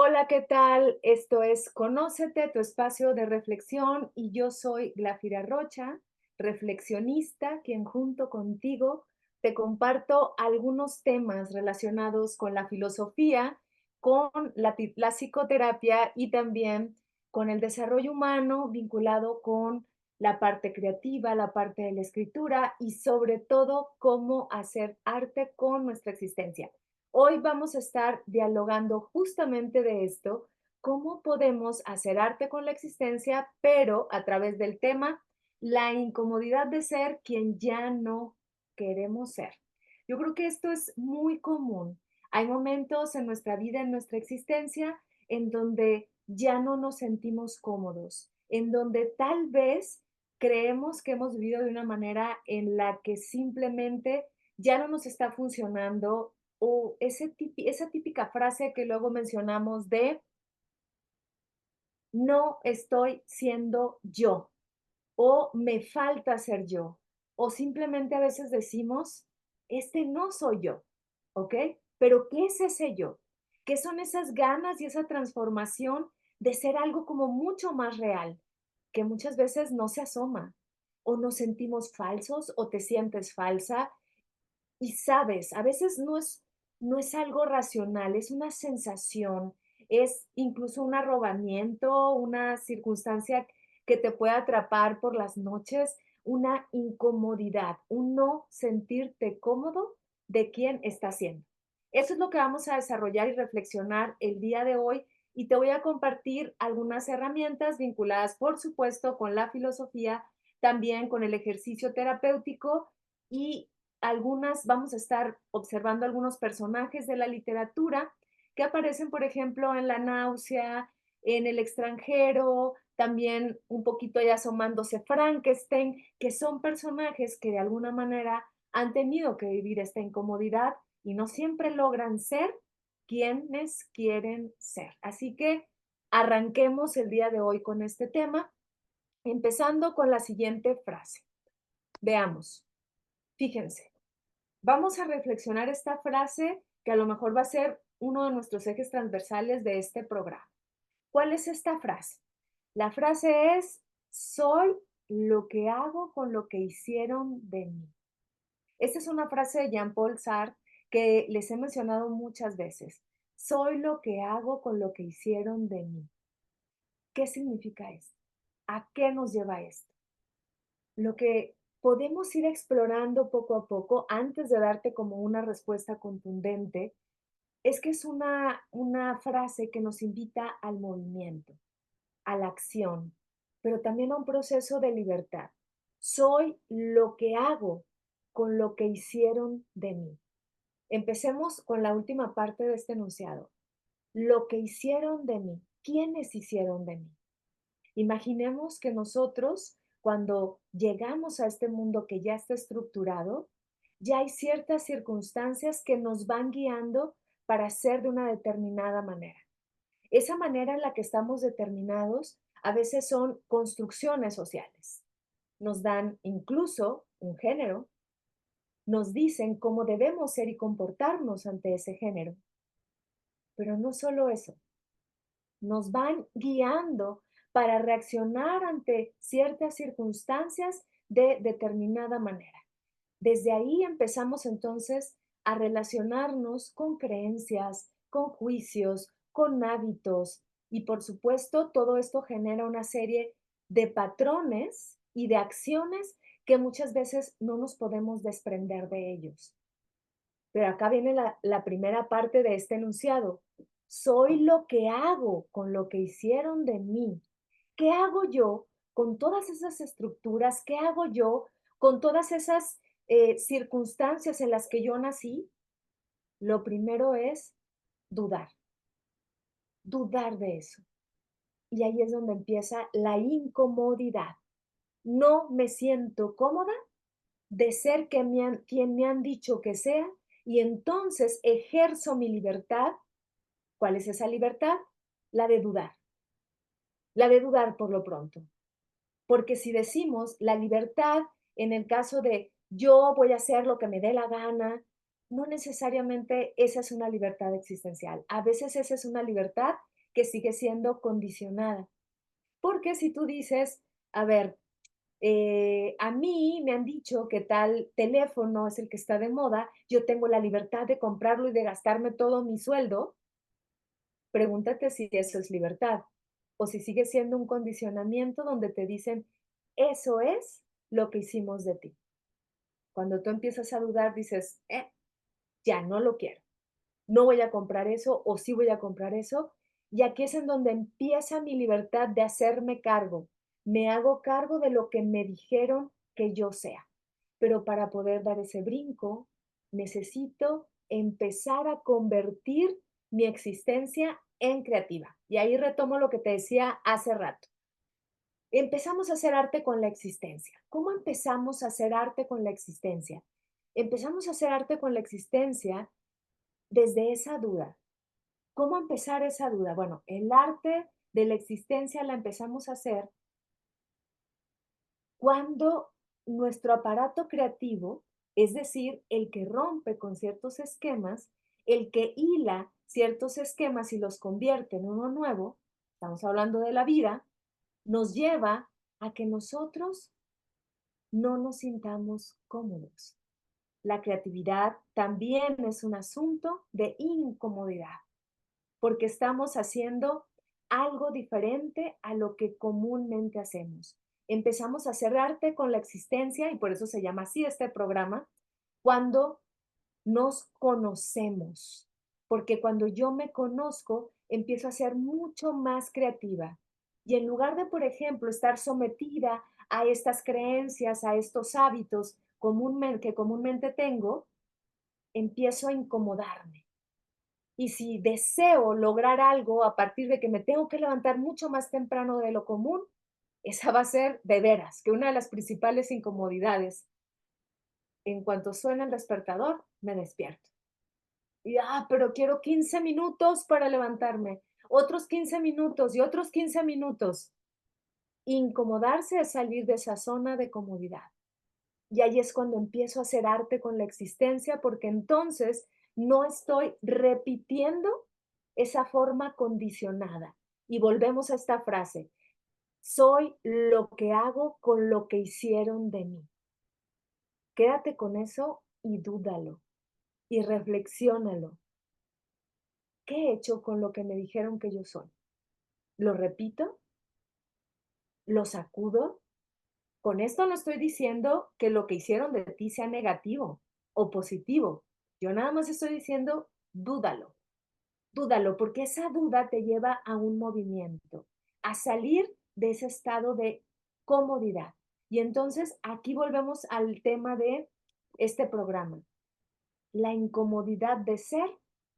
Hola, ¿qué tal? Esto es Conócete, tu espacio de reflexión, y yo soy Glafira Rocha, reflexionista, quien junto contigo te comparto algunos temas relacionados con la filosofía, con la psicoterapia y también con el desarrollo humano vinculado con la parte creativa, la parte de la escritura y sobre todo cómo hacer arte con nuestra existencia. Hoy vamos a estar dialogando justamente de esto, cómo podemos hacer arte con la existencia, pero a través del tema, la incomodidad de ser quien ya no queremos ser. Yo creo que esto es muy común. Hay momentos en nuestra vida, en nuestra existencia, en donde ya no nos sentimos cómodos, en donde tal vez creemos que hemos vivido de una manera en la que simplemente ya no nos está funcionando o esa típica frase que luego mencionamos de no estoy siendo yo o me falta ser yo o simplemente a veces decimos este no soy yo, ¿ok? Pero ¿qué es ese yo? ¿Qué son esas ganas y esa transformación de ser algo como mucho más real que muchas veces no se asoma o nos sentimos falsos o te sientes falsa y sabes, a veces no es algo racional, es una sensación, es incluso un arrobamiento, una circunstancia que te puede atrapar por las noches, una incomodidad, un no sentirte cómodo de quién estás siendo. Eso es lo que vamos a desarrollar y reflexionar el día de hoy y te voy a compartir algunas herramientas vinculadas, por supuesto, con la filosofía, también con el ejercicio terapéutico y algunas, vamos a estar observando algunos personajes de la literatura que aparecen, por ejemplo, en La náusea, en El extranjero, también un poquito ya asomándose Frankenstein, que son personajes que de alguna manera han tenido que vivir esta incomodidad y no siempre logran ser quienes quieren ser. Así que arranquemos el día de hoy con este tema, empezando con la siguiente frase. Veamos, fíjense. Vamos a reflexionar esta frase que a lo mejor va a ser uno de nuestros ejes transversales de este programa. ¿Cuál es esta frase? La frase es, soy lo que hago con lo que hicieron de mí. Esta es una frase de Jean-Paul Sartre que les he mencionado muchas veces. Soy lo que hago con lo que hicieron de mí. ¿Qué significa esto? ¿A qué nos lleva esto? Lo que podemos ir explorando poco a poco antes de darte como una respuesta contundente es que es una frase que nos invita al movimiento, a la acción, pero también a un proceso de libertad. Soy lo que hago con lo que hicieron de mí. Empecemos con la última parte de este enunciado. Lo que hicieron de mí. ¿Quiénes hicieron de mí? Imaginemos que nosotros, cuando llegamos a este mundo que ya está estructurado, ya hay ciertas circunstancias que nos van guiando para ser de una determinada manera. Esa manera en la que estamos determinados a veces son construcciones sociales. Nos dan incluso un género, nos dicen cómo debemos ser y comportarnos ante ese género. Pero no solo eso, nos van guiando para reaccionar ante ciertas circunstancias de determinada manera. Desde ahí empezamos entonces a relacionarnos con creencias, con juicios, con hábitos y por supuesto todo esto genera una serie de patrones y de acciones que muchas veces no nos podemos desprender de ellos. Pero acá viene la primera parte de este enunciado. Soy lo que hago con lo que hicieron de mí. ¿Qué hago yo con todas esas estructuras? ¿Qué hago yo con todas esas circunstancias en las que yo nací? Lo primero es dudar, dudar de eso. Y ahí es donde empieza la incomodidad. No me siento cómoda de ser quien me han dicho que sea y entonces ejerzo mi libertad. ¿Cuál es esa libertad? La de dudar. La de dudar por lo pronto. Porque si decimos la libertad en el caso de yo voy a hacer lo que me dé la gana, no necesariamente esa es una libertad existencial. A veces esa es una libertad que sigue siendo condicionada. Porque si tú dices, a ver, a mí me han dicho que tal teléfono es el que está de moda, yo tengo la libertad de comprarlo y de gastarme todo mi sueldo, pregúntate si eso es libertad o si sigue siendo un condicionamiento donde te dicen, eso es lo que hicimos de ti. Cuando tú empiezas a dudar, dices, ya no lo quiero, no voy a comprar eso o sí voy a comprar eso. Y aquí es en donde empieza mi libertad de hacerme cargo. Me hago cargo de lo que me dijeron que yo sea. Pero para poder dar ese brinco, necesito empezar a convertir mi existencia en creativa. Y ahí retomo lo que te decía hace rato. Empezamos a hacer arte con la existencia. ¿Cómo empezamos a hacer arte con la existencia? Empezamos a hacer arte con la existencia desde esa duda. ¿Cómo empezar esa duda? Bueno, el arte de la existencia la empezamos a hacer cuando nuestro aparato creativo, es decir, el que rompe con ciertos esquemas, el que hila ciertos esquemas y los convierte en uno nuevo, estamos hablando de la vida, nos lleva a que nosotros no nos sintamos cómodos. La creatividad también es un asunto de incomodidad, porque estamos haciendo algo diferente a lo que comúnmente hacemos. Empezamos a hacer arte con la existencia, y por eso se llama así este programa, cuando nos conocemos, porque cuando yo me conozco, empiezo a ser mucho más creativa. Y en lugar de, por ejemplo, estar sometida a estas creencias, a estos hábitos que comúnmente tengo, empiezo a incomodarme. Y si deseo lograr algo a partir de que me tengo que levantar mucho más temprano de lo común, esa va a ser de veras que una de las principales incomodidades. En cuanto suena el despertador, me despierto. Y, pero quiero 15 minutos para levantarme, otros 15 minutos y otros 15 minutos. Incomodarse es salir de esa zona de comodidad. Y ahí es cuando empiezo a hacer arte con la existencia, porque entonces no estoy repitiendo esa forma condicionada. Y volvemos a esta frase, soy lo que hago con lo que hicieron de mí. Quédate con eso y dúdalo y reflexiónalo. ¿Qué he hecho con lo que me dijeron que yo soy? ¿Lo repito? ¿Lo sacudo? Con esto no estoy diciendo que lo que hicieron de ti sea negativo o positivo. Yo nada más estoy diciendo, dúdalo, dúdalo, porque esa duda te lleva a un movimiento, a salir de ese estado de comodidad. Y entonces aquí volvemos al tema de este programa, la incomodidad de ser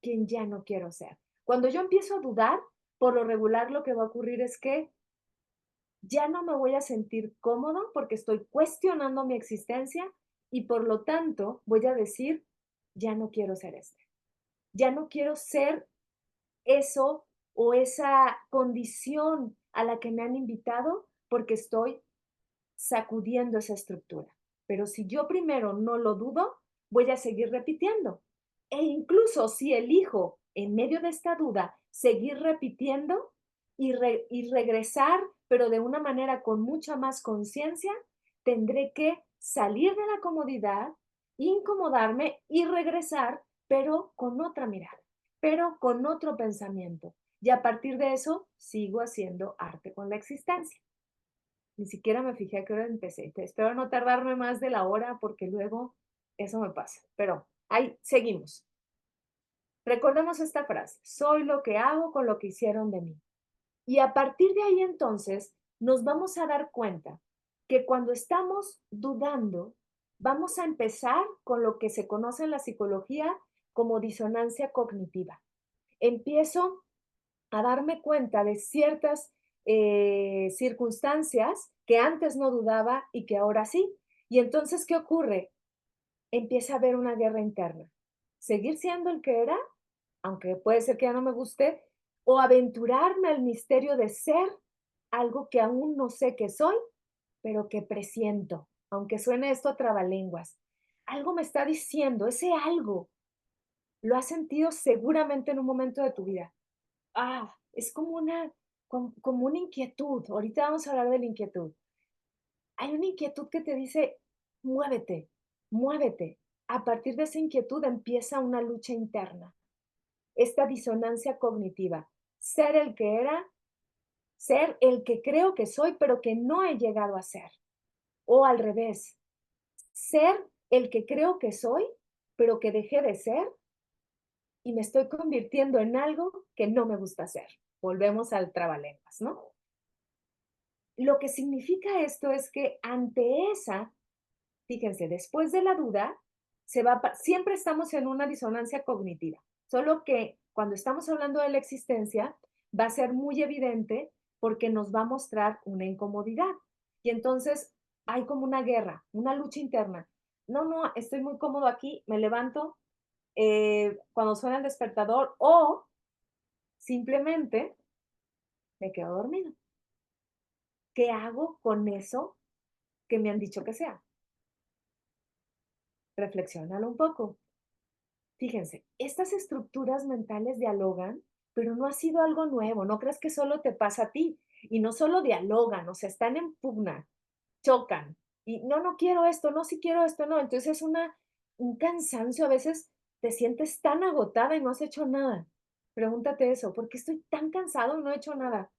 quien ya no quiero ser. Cuando yo empiezo a dudar, por lo regular lo que va a ocurrir es que ya no me voy a sentir cómodo porque estoy cuestionando mi existencia y por lo tanto voy a decir, ya no quiero ser este, ya no quiero ser eso o esa condición a la que me han invitado porque estoy sacudiendo esa estructura. Pero si yo primero no lo dudo, voy a seguir repitiendo. E incluso si elijo en medio de esta duda seguir repitiendo y regresar, pero de una manera con mucha más conciencia, tendré que salir de la comodidad, incomodarme y regresar, pero con otra mirada, pero con otro pensamiento. Y a partir de eso, sigo haciendo arte con la existencia. Ni siquiera me fijé a qué hora empecé. Espero no tardarme más de la hora porque luego eso me pasa. Pero ahí seguimos. Recordemos esta frase, soy lo que hago con lo que hicieron de mí. Y a partir de ahí entonces nos vamos a dar cuenta que cuando estamos dudando, vamos a empezar con lo que se conoce en la psicología como disonancia cognitiva. Empiezo a darme cuenta de ciertas circunstancias que antes no dudaba y que ahora sí. Y entonces, ¿qué ocurre? Empieza a haber una guerra interna. Seguir siendo el que era, aunque puede ser que ya no me guste, o aventurarme al misterio de ser algo que aún no sé que soy, pero que presiento, aunque suene esto a trabalenguas. Algo me está diciendo, ese algo Lo has sentido seguramente en un momento de tu vida. Es como una inquietud. Ahorita vamos a hablar de la inquietud. Hay una inquietud que te dice, muévete, muévete. A partir de esa inquietud empieza una lucha interna, esta disonancia cognitiva. Ser el que era, ser el que creo que soy, pero que no he llegado a ser. O al revés, ser el que creo que soy, pero que dejé de ser y me estoy convirtiendo en algo que no me gusta hacer. Volvemos al trabalenguas, ¿no? Lo que significa esto es que ante esa, fíjense, después de la duda, siempre estamos en una disonancia cognitiva, solo que cuando estamos hablando de la existencia, va a ser muy evidente porque nos va a mostrar una incomodidad. Y entonces hay como una guerra, una lucha interna. No, no, estoy muy cómodo aquí, me levanto cuando suena el despertador o simplemente me quedo dormido. ¿Qué hago con eso que me han dicho que sea? Reflexiónalo un poco. Fíjense, estas estructuras mentales dialogan, pero no ha sido algo nuevo. No creas que solo te pasa a ti. Y no solo dialogan, o sea, están en pugna, chocan. Y no, no quiero esto, no, sí quiero esto, no. Entonces es un cansancio. A veces te sientes tan agotada y no has hecho nada. Pregúntate eso, ¿por qué estoy tan cansado y no he hecho nada?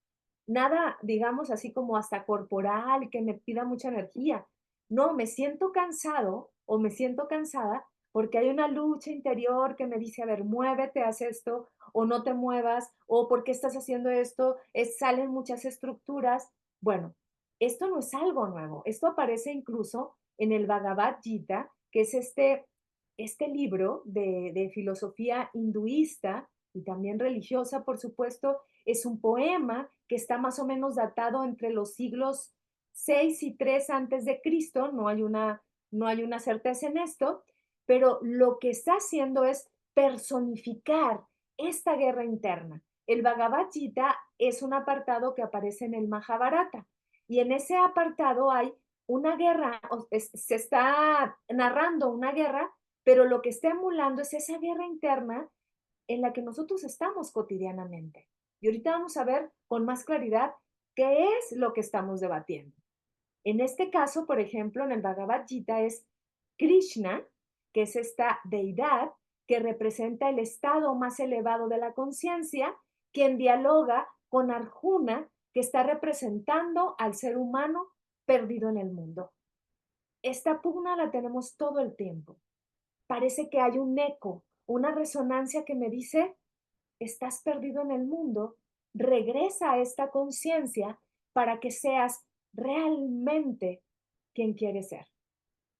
Nada, digamos, así como hasta corporal, que me pida mucha energía. No, me siento cansado o me siento cansada porque hay una lucha interior que me dice, a ver, muévete, haz esto, o no te muevas, o por qué estás haciendo esto, salen muchas estructuras. Bueno, esto no es algo nuevo, esto aparece incluso en el Bhagavad Gita, que es este libro de filosofía hinduista y también religiosa, por supuesto, es un poema que está más o menos datado entre los siglos 6 y 3 antes de Cristo, no hay una certeza en esto, pero lo que está haciendo es personificar esta guerra interna. El Bhagavad Gita es un apartado que aparece en el Mahabharata y en ese apartado hay una guerra, se está narrando una guerra, pero lo que está emulando es esa guerra interna en la que nosotros estamos cotidianamente. Y ahorita vamos a ver con más claridad qué es lo que estamos debatiendo. En este caso, por ejemplo, en el Bhagavad Gita es Krishna, que es esta deidad que representa el estado más elevado de la conciencia, quien dialoga con Arjuna, que está representando al ser humano perdido en el mundo. Esta pugna la tenemos todo el tiempo. Parece que hay un eco, una resonancia que me dice, estás perdido en el mundo, regresa a esta conciencia para que seas realmente quien quieres ser.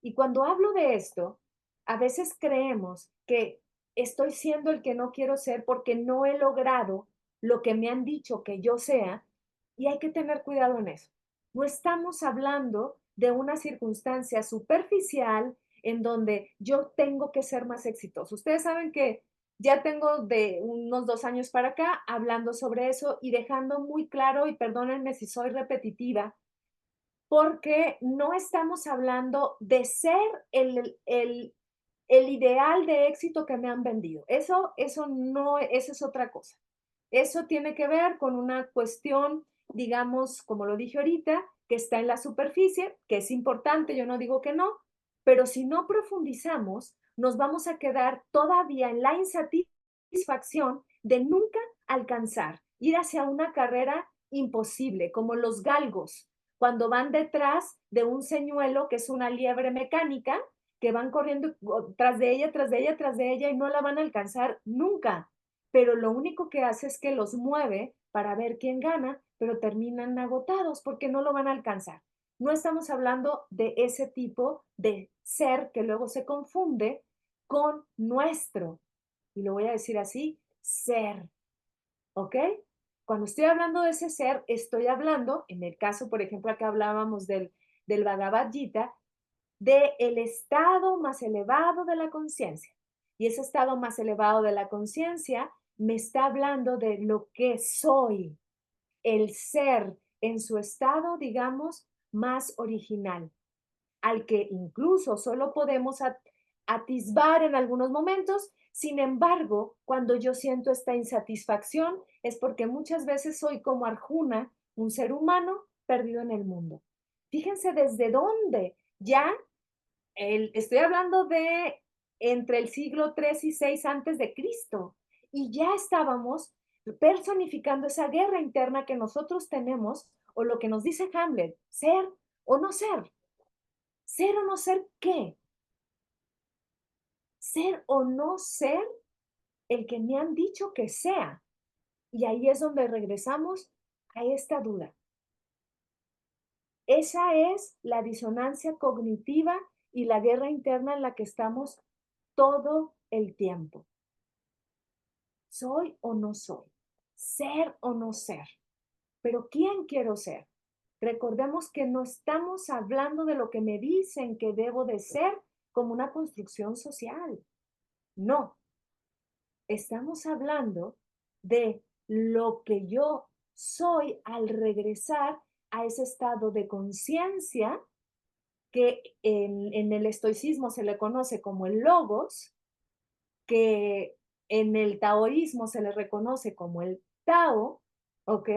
Y cuando hablo de esto, a veces creemos que estoy siendo el que no quiero ser porque no he logrado lo que me han dicho que yo sea, y hay que tener cuidado en eso. No estamos hablando de una circunstancia superficial en donde yo tengo que ser más exitoso. Ustedes saben que ya tengo de unos 2 años para acá hablando sobre eso y dejando muy claro, y perdónenme si soy repetitiva, porque no estamos hablando de ser el ideal de éxito que me han vendido. Eso no, eso es otra cosa. Eso tiene que ver con una cuestión, digamos, como lo dije ahorita, que está en la superficie, que es importante, yo no digo que no, pero si no profundizamos, nos vamos a quedar todavía en la insatisfacción de nunca alcanzar, ir hacia una carrera imposible, como los galgos, cuando van detrás de un señuelo que es una liebre mecánica, que van corriendo tras de ella, tras de ella, tras de ella y no la van a alcanzar nunca. Pero lo único que hace es que los mueve para ver quién gana, pero terminan agotados porque no lo van a alcanzar. No estamos hablando de ese tipo de ser que luego se confunde con nuestro, y lo voy a decir así, ser. ¿Ok? Cuando estoy hablando de ese ser, estoy hablando, en el caso, por ejemplo, acá hablábamos del Bhagavad Gita, del estado más elevado de la conciencia. Y ese estado más elevado de la conciencia me está hablando de lo que soy, el ser en su estado, digamos, más original, al que incluso solo podemos atisbar en algunos momentos, Sin embargo, cuando yo siento esta insatisfacción es porque muchas veces soy como Arjuna, un ser humano perdido en el mundo. Fíjense desde dónde ya estoy hablando de entre el siglo 3 y 6 antes de Cristo y ya estábamos personificando esa guerra interna que nosotros tenemos o lo que nos dice Hamlet, ser o no ser. Ser o no ser qué? Ser o no ser el que me han dicho que sea. Y ahí es donde regresamos a esta duda. Esa es la disonancia cognitiva y la guerra interna en la que estamos todo el tiempo. ¿Soy o no soy? ¿Ser o no ser? Pero ¿quién quiero ser? Recordemos que no estamos hablando de lo que me dicen que debo de ser como una construcción social. No, estamos hablando de lo que yo soy al regresar a ese estado de conciencia que en el estoicismo se le conoce como el logos, que en el taoísmo se le reconoce como el Tao, ¿ok?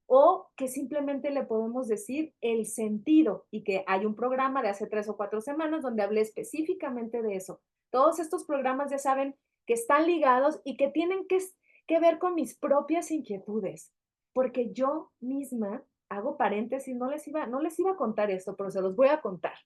O que simplemente le podemos decir el sentido y que hay un programa de hace 3 o 4 semanas donde hablé específicamente de eso. Todos estos programas ya saben que están ligados y que tienen que ver con mis propias inquietudes, porque yo misma, hago paréntesis, no les iba a contar esto, pero se los voy a contar.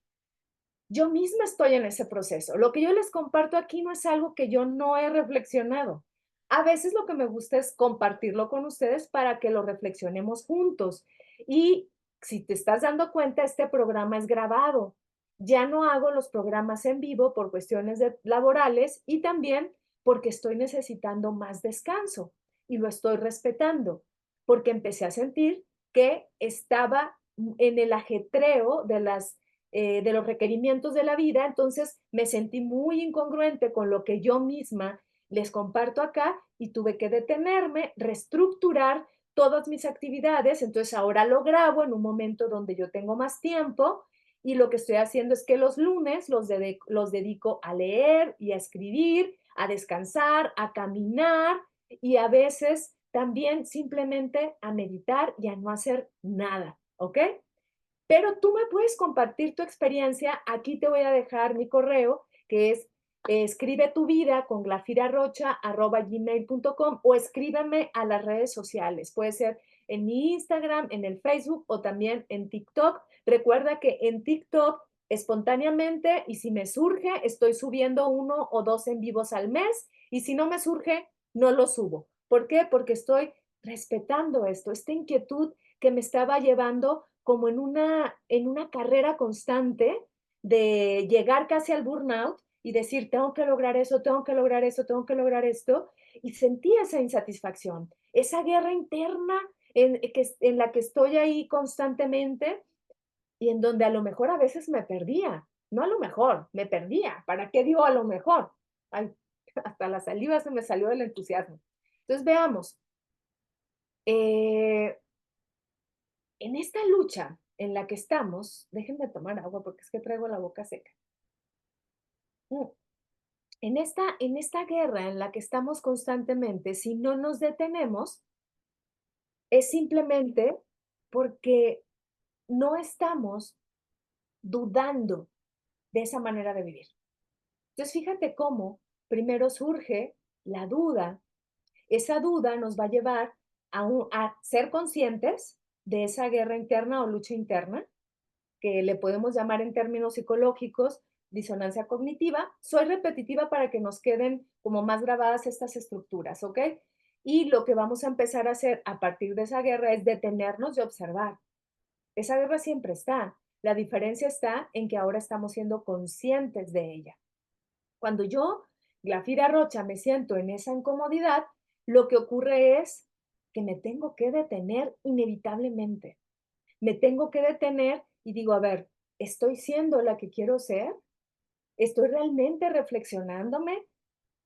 Yo misma estoy en ese proceso. Lo que yo les comparto aquí no es algo que yo no he reflexionado. A veces lo que me gusta es compartirlo con ustedes para que lo reflexionemos juntos. Y si te estás dando cuenta, este programa es grabado. Ya no hago los programas en vivo por cuestiones laborales y también porque estoy necesitando más descanso y lo estoy respetando, porque empecé a sentir que estaba en el ajetreo de los requerimientos de la vida, entonces me sentí muy incongruente con lo que yo misma les comparto acá y tuve que detenerme, reestructurar todas mis actividades, entonces ahora lo grabo en un momento donde yo tengo más tiempo y lo que estoy haciendo es que los lunes los dedico a leer y a escribir, a descansar, a caminar y a veces también simplemente a meditar y a no hacer nada, ¿ok? Pero tú me puedes compartir tu experiencia. Aquí te voy a dejar mi correo, que es escribe tu vida con glafirarocha@gmail.com o escríbeme a las redes sociales. Puede ser en mi Instagram, en el Facebook o también en TikTok. Recuerda que en TikTok espontáneamente y si me surge, estoy subiendo 1 o 2 en vivos al mes y si no me surge, no lo subo. ¿Por qué? Porque estoy respetando esta inquietud que me estaba llevando como en una carrera constante de llegar casi al burnout y decir, tengo que lograr eso, tengo que lograr eso, tengo que lograr esto, y sentí esa insatisfacción, esa guerra interna en la que estoy ahí constantemente y en donde a lo mejor a veces me perdía, no a lo mejor, me perdía. ¿Para qué digo a lo mejor? Ay, hasta la saliva se me salió del entusiasmo. Entonces veamos, eh, en esta lucha en la que estamos, déjenme tomar agua porque es que traigo la boca seca. Mm, en esta guerra en la que estamos constantemente, si no nos detenemos, es simplemente porque no estamos dudando de esa manera de vivir. Entonces, fíjate cómo primero surge la duda. Esa duda nos va a llevar a ser conscientes de esa guerra interna o lucha interna, que le podemos llamar en términos psicológicos disonancia cognitiva. Soy repetitiva para que nos queden como más grabadas estas estructuras, ¿ok? Y lo que vamos a empezar a hacer a partir de esa guerra es detenernos y observar. Esa guerra siempre está. La diferencia está en que ahora estamos siendo conscientes de ella. Cuando yo, Glafira Rocha, me siento en esa incomodidad, lo que ocurre es que me tengo que detener inevitablemente. Me tengo que detener y digo, a ver, ¿estoy siendo la que quiero ser? ¿Estoy realmente reflexionándome?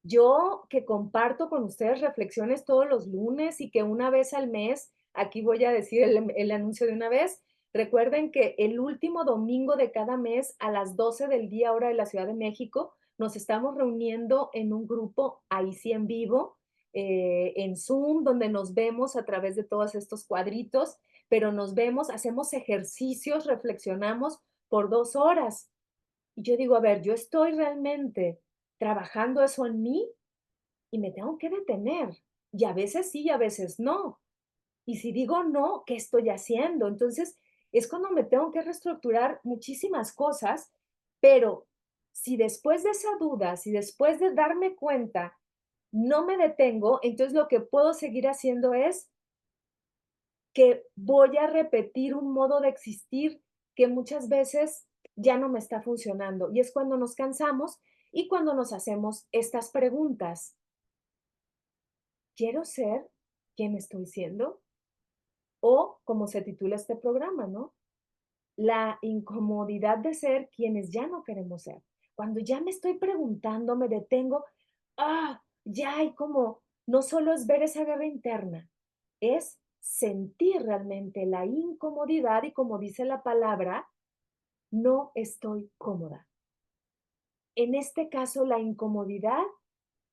Yo que comparto con ustedes reflexiones todos los lunes y que una vez al mes, aquí voy a decir el anuncio de una vez, recuerden que el último domingo de cada mes a las 12 del día hora de la Ciudad de México, nos estamos reuniendo en un grupo, ahí sí en vivo, en Zoom, donde nos vemos a través de todos estos cuadritos, pero nos vemos, hacemos ejercicios, reflexionamos por 2 horas. Y yo digo, a ver, yo estoy realmente trabajando eso en mí y me tengo que detener. Y a veces sí y a veces no. Y si digo no, ¿qué estoy haciendo? Entonces, es cuando me tengo que reestructurar muchísimas cosas, pero si después de esa duda, si después de darme cuenta, no me detengo, entonces lo que puedo seguir haciendo es que voy a repetir un modo de existir que muchas veces ya no me está funcionando. Y es cuando nos cansamos y cuando nos hacemos estas preguntas. ¿Quiero ser quien estoy siendo? O como se titula este programa, ¿no? La incomodidad de ser quienes ya no queremos ser. Cuando ya me estoy preguntando, me detengo, ya hay como, no solo es ver esa guerra interna, es sentir realmente la incomodidad y como dice la palabra, no estoy cómoda. En este caso, la incomodidad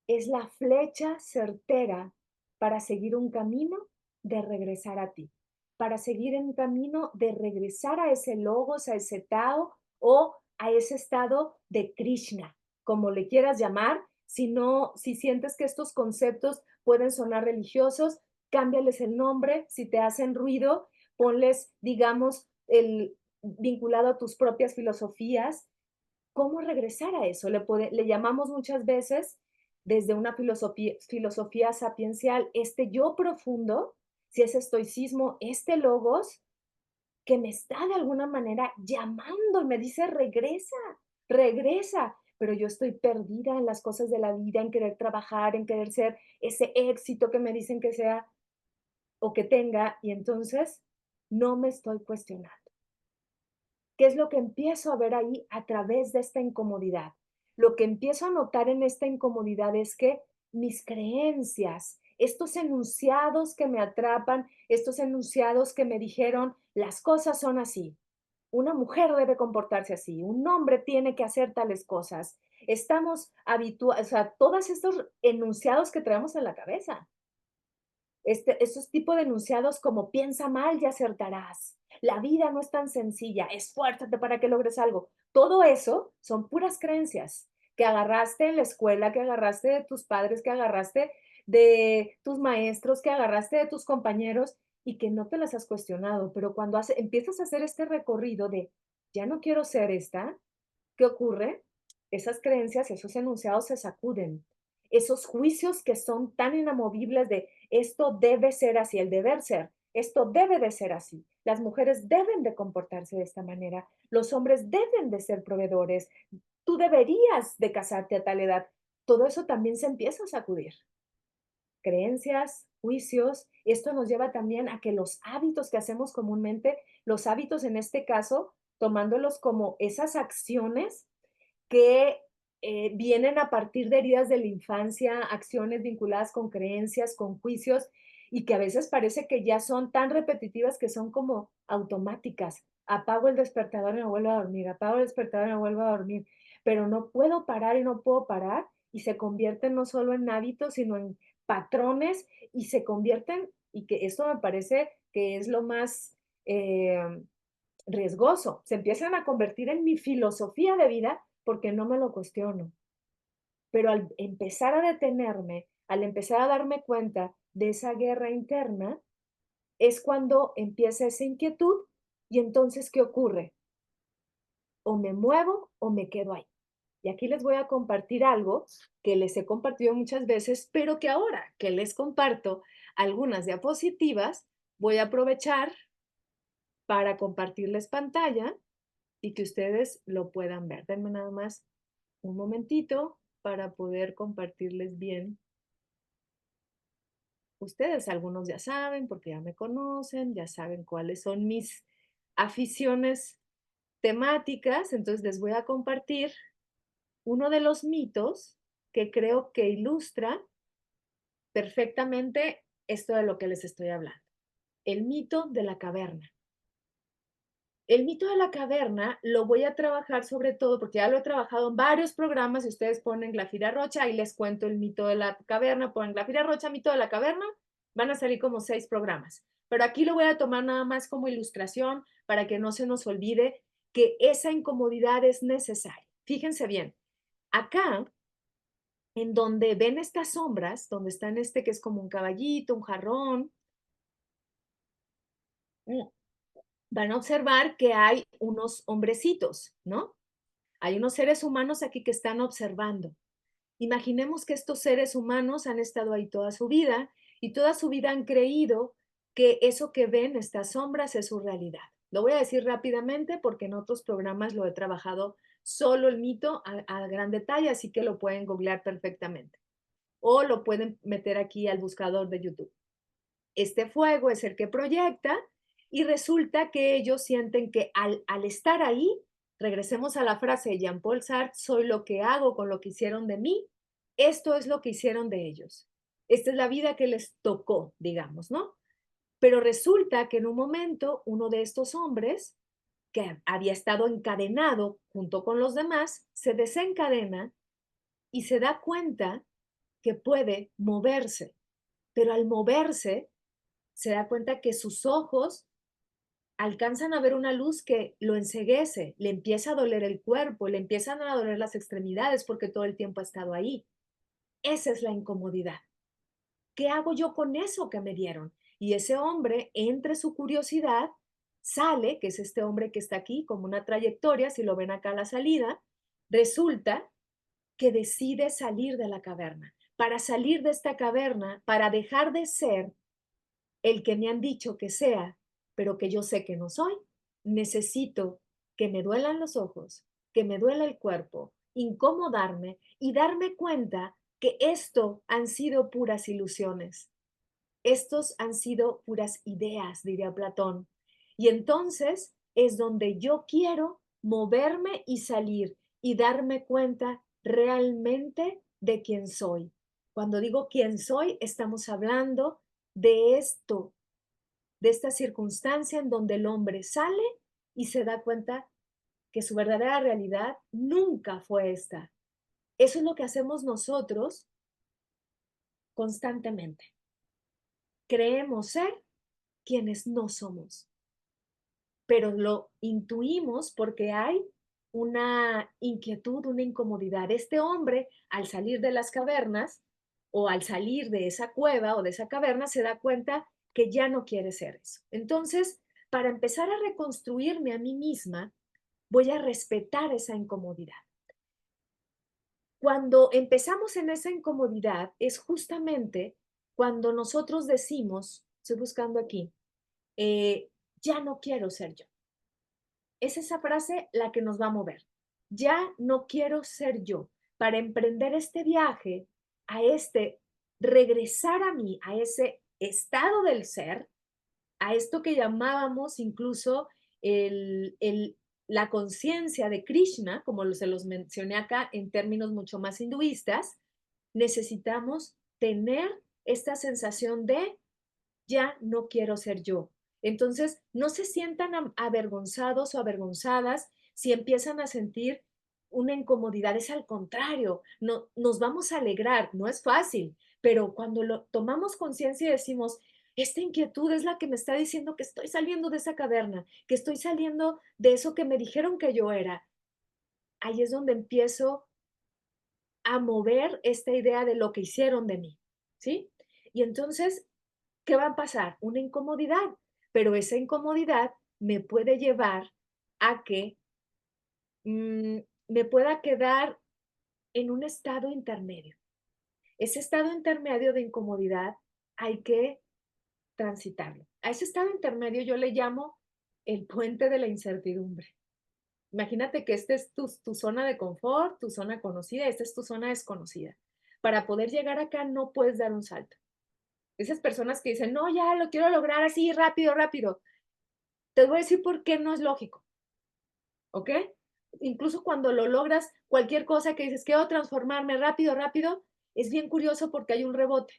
es la flecha certera para seguir un camino de regresar a ti, para seguir en un camino de regresar a ese logos, a ese Tao o a ese estado de Krishna, como le quieras llamar. Si no, si sientes que estos conceptos pueden sonar religiosos, cámbiales el nombre. Si te hacen ruido, ponles, digamos, el vinculado a tus propias filosofías. ¿Cómo regresar a eso? Le llamamos muchas veces desde una filosofía sapiencial, este yo profundo, si es estoicismo, este logos, que me está de alguna manera llamando y me dice, regresa, regresa, pero yo estoy perdida en las cosas de la vida, en querer trabajar, en querer ser ese éxito que me dicen que sea o que tenga, y entonces no me estoy cuestionando. ¿Qué es lo que empiezo a ver ahí a través de esta incomodidad? Lo que empiezo a notar en esta incomodidad es que mis creencias, estos enunciados que me atrapan, estos enunciados que me dijeron, las cosas son así, una mujer debe comportarse así, un hombre tiene que hacer tales cosas. Estamos habituados, o sea, todos estos enunciados que traemos en la cabeza. Esos tipos de enunciados como piensa mal y acertarás. La vida no es tan sencilla, esfuérzate para que logres algo. Todo eso son puras creencias que agarraste en la escuela, que agarraste de tus padres, que agarraste de tus maestros, que agarraste de tus compañeros y que no te las has cuestionado. Pero cuando empiezas a hacer este recorrido de ya no quiero ser esta, ¿qué ocurre? Esas creencias, esos enunciados se sacuden. Esos juicios que son tan inamovibles de esto debe ser así, el deber ser, esto debe de ser así. Las mujeres deben de comportarse de esta manera, los hombres deben de ser proveedores, tú deberías de casarte a tal edad. Todo eso también se empieza a sacudir. Creencias, juicios, esto nos lleva también a que los hábitos que hacemos comúnmente, los hábitos en este caso, tomándolos como esas acciones que vienen a partir de heridas de la infancia, acciones vinculadas con creencias, con juicios, y que a veces parece que ya son tan repetitivas que son como automáticas. Apago el despertador y me vuelvo a dormir, apago el despertador y me vuelvo a dormir, pero no puedo parar y no puedo parar, y se convierten no solo en hábitos, sino en patrones, y se convierten, y que esto me parece que es lo más riesgoso, se empiezan a convertir en mi filosofía de vida porque no me lo cuestiono. Pero al empezar a detenerme, al empezar a darme cuenta de esa guerra interna, es cuando empieza esa inquietud y entonces, ¿qué ocurre? O me muevo o me quedo ahí. Y aquí les voy a compartir algo que les he compartido muchas veces, pero que ahora que les comparto algunas diapositivas, voy a aprovechar para compartirles pantalla y que ustedes lo puedan ver. Denme nada más un momentito para poder compartirles bien. Ustedes algunos ya saben porque ya me conocen, ya saben cuáles son mis aficiones temáticas, entonces les voy a compartir uno de los mitos que creo que ilustra perfectamente esto de lo que les estoy hablando. El mito de la caverna. El mito de la caverna lo voy a trabajar sobre todo porque ya lo he trabajado en varios programas. Si ustedes ponen Glafira Rocha, ahí les cuento el mito de la caverna, ponen Glafira Rocha, mito de la caverna, van a salir como 6 programas. Pero aquí lo voy a tomar nada más como ilustración para que no se nos olvide que esa incomodidad es necesaria. Fíjense bien, acá en donde ven estas sombras, donde están que es como un caballito, un jarrón, mm, van a observar que hay unos hombrecitos, ¿no? Hay unos seres humanos aquí que están observando. Imaginemos que estos seres humanos han estado ahí toda su vida y toda su vida han creído que eso que ven, estas sombras, es su realidad. Lo voy a decir rápidamente porque en otros programas lo he trabajado solo el mito a gran detalle, así que lo pueden googlear perfectamente o lo pueden meter aquí al buscador de YouTube. Este fuego es el que proyecta y resulta que ellos sienten que al estar ahí, regresemos a la frase de Jean-Paul Sartre, soy lo que hago con lo que hicieron de mí, esto es lo que hicieron de ellos. Esta es la vida que les tocó, digamos, ¿no? Pero resulta que en un momento uno de estos hombres, que había estado encadenado junto con los demás, se desencadena y se da cuenta que puede moverse, pero al moverse se da cuenta que sus ojos alcanzan a ver una luz que lo enceguece, le empieza a doler el cuerpo, le empiezan a doler las extremidades porque todo el tiempo ha estado ahí. Esa es la incomodidad. ¿Qué hago yo con eso que me dieron? Y ese hombre, entre su curiosidad, sale, que es este hombre que está aquí, como una trayectoria, si lo ven acá a la salida, resulta que decide salir de la caverna. Para salir de esta caverna, para dejar de ser el que me han dicho que sea, pero que yo sé que no soy, necesito que me duelan los ojos, que me duela el cuerpo, incomodarme y darme cuenta que esto han sido puras ilusiones. Estos han sido puras ideas, diría Platón. Y entonces es donde yo quiero moverme y salir y darme cuenta realmente de quién soy. Cuando digo quién soy, estamos hablando de esto, de esta circunstancia en donde el hombre sale y se da cuenta que su verdadera realidad nunca fue esta. Eso es lo que hacemos nosotros constantemente. Creemos ser quienes no somos, pero lo intuimos porque hay una inquietud, una incomodidad. Este hombre, al salir de las cavernas o al salir de esa cueva o de esa caverna, se da cuenta que ya no quiere ser eso. Entonces, para empezar a reconstruirme a mí misma, voy a respetar esa incomodidad. Cuando empezamos en esa incomodidad es justamente cuando nosotros decimos, estoy buscando aquí, eh, ya no quiero ser yo. Es esa frase la que nos va a mover. Ya no quiero ser yo. Para emprender este viaje, a regresar a mí, a ese estado del ser, a esto que llamábamos incluso el, el, la conciencia de Krishna, como se los mencioné acá en términos mucho más hinduistas, necesitamos tener esta sensación de ya no quiero ser yo. Entonces, no se sientan avergonzados o avergonzadas si empiezan a sentir una incomodidad, es al contrario, no, nos vamos a alegrar, no es fácil, pero cuando lo tomamos conciencia y decimos, esta inquietud es la que me está diciendo que estoy saliendo de esa caverna, que estoy saliendo de eso que me dijeron que yo era, ahí es donde empiezo a mover esta idea de lo que hicieron de mí, ¿sí? Y entonces ¿qué va a pasar? Una incomodidad, pero esa incomodidad me puede llevar a que me pueda quedar en un estado intermedio. Ese estado intermedio de incomodidad hay que transitarlo. A ese estado intermedio yo le llamo el puente de la incertidumbre. Imagínate que esta es tu zona de confort, tu zona conocida, esta es tu zona desconocida. Para poder llegar acá no puedes dar un salto. Esas personas que dicen, no, ya lo quiero lograr así, rápido, rápido. Te voy a decir por qué no es lógico, ¿ok? Incluso cuando lo logras, cualquier cosa que dices, quiero transformarme rápido, rápido, es bien curioso porque hay un rebote.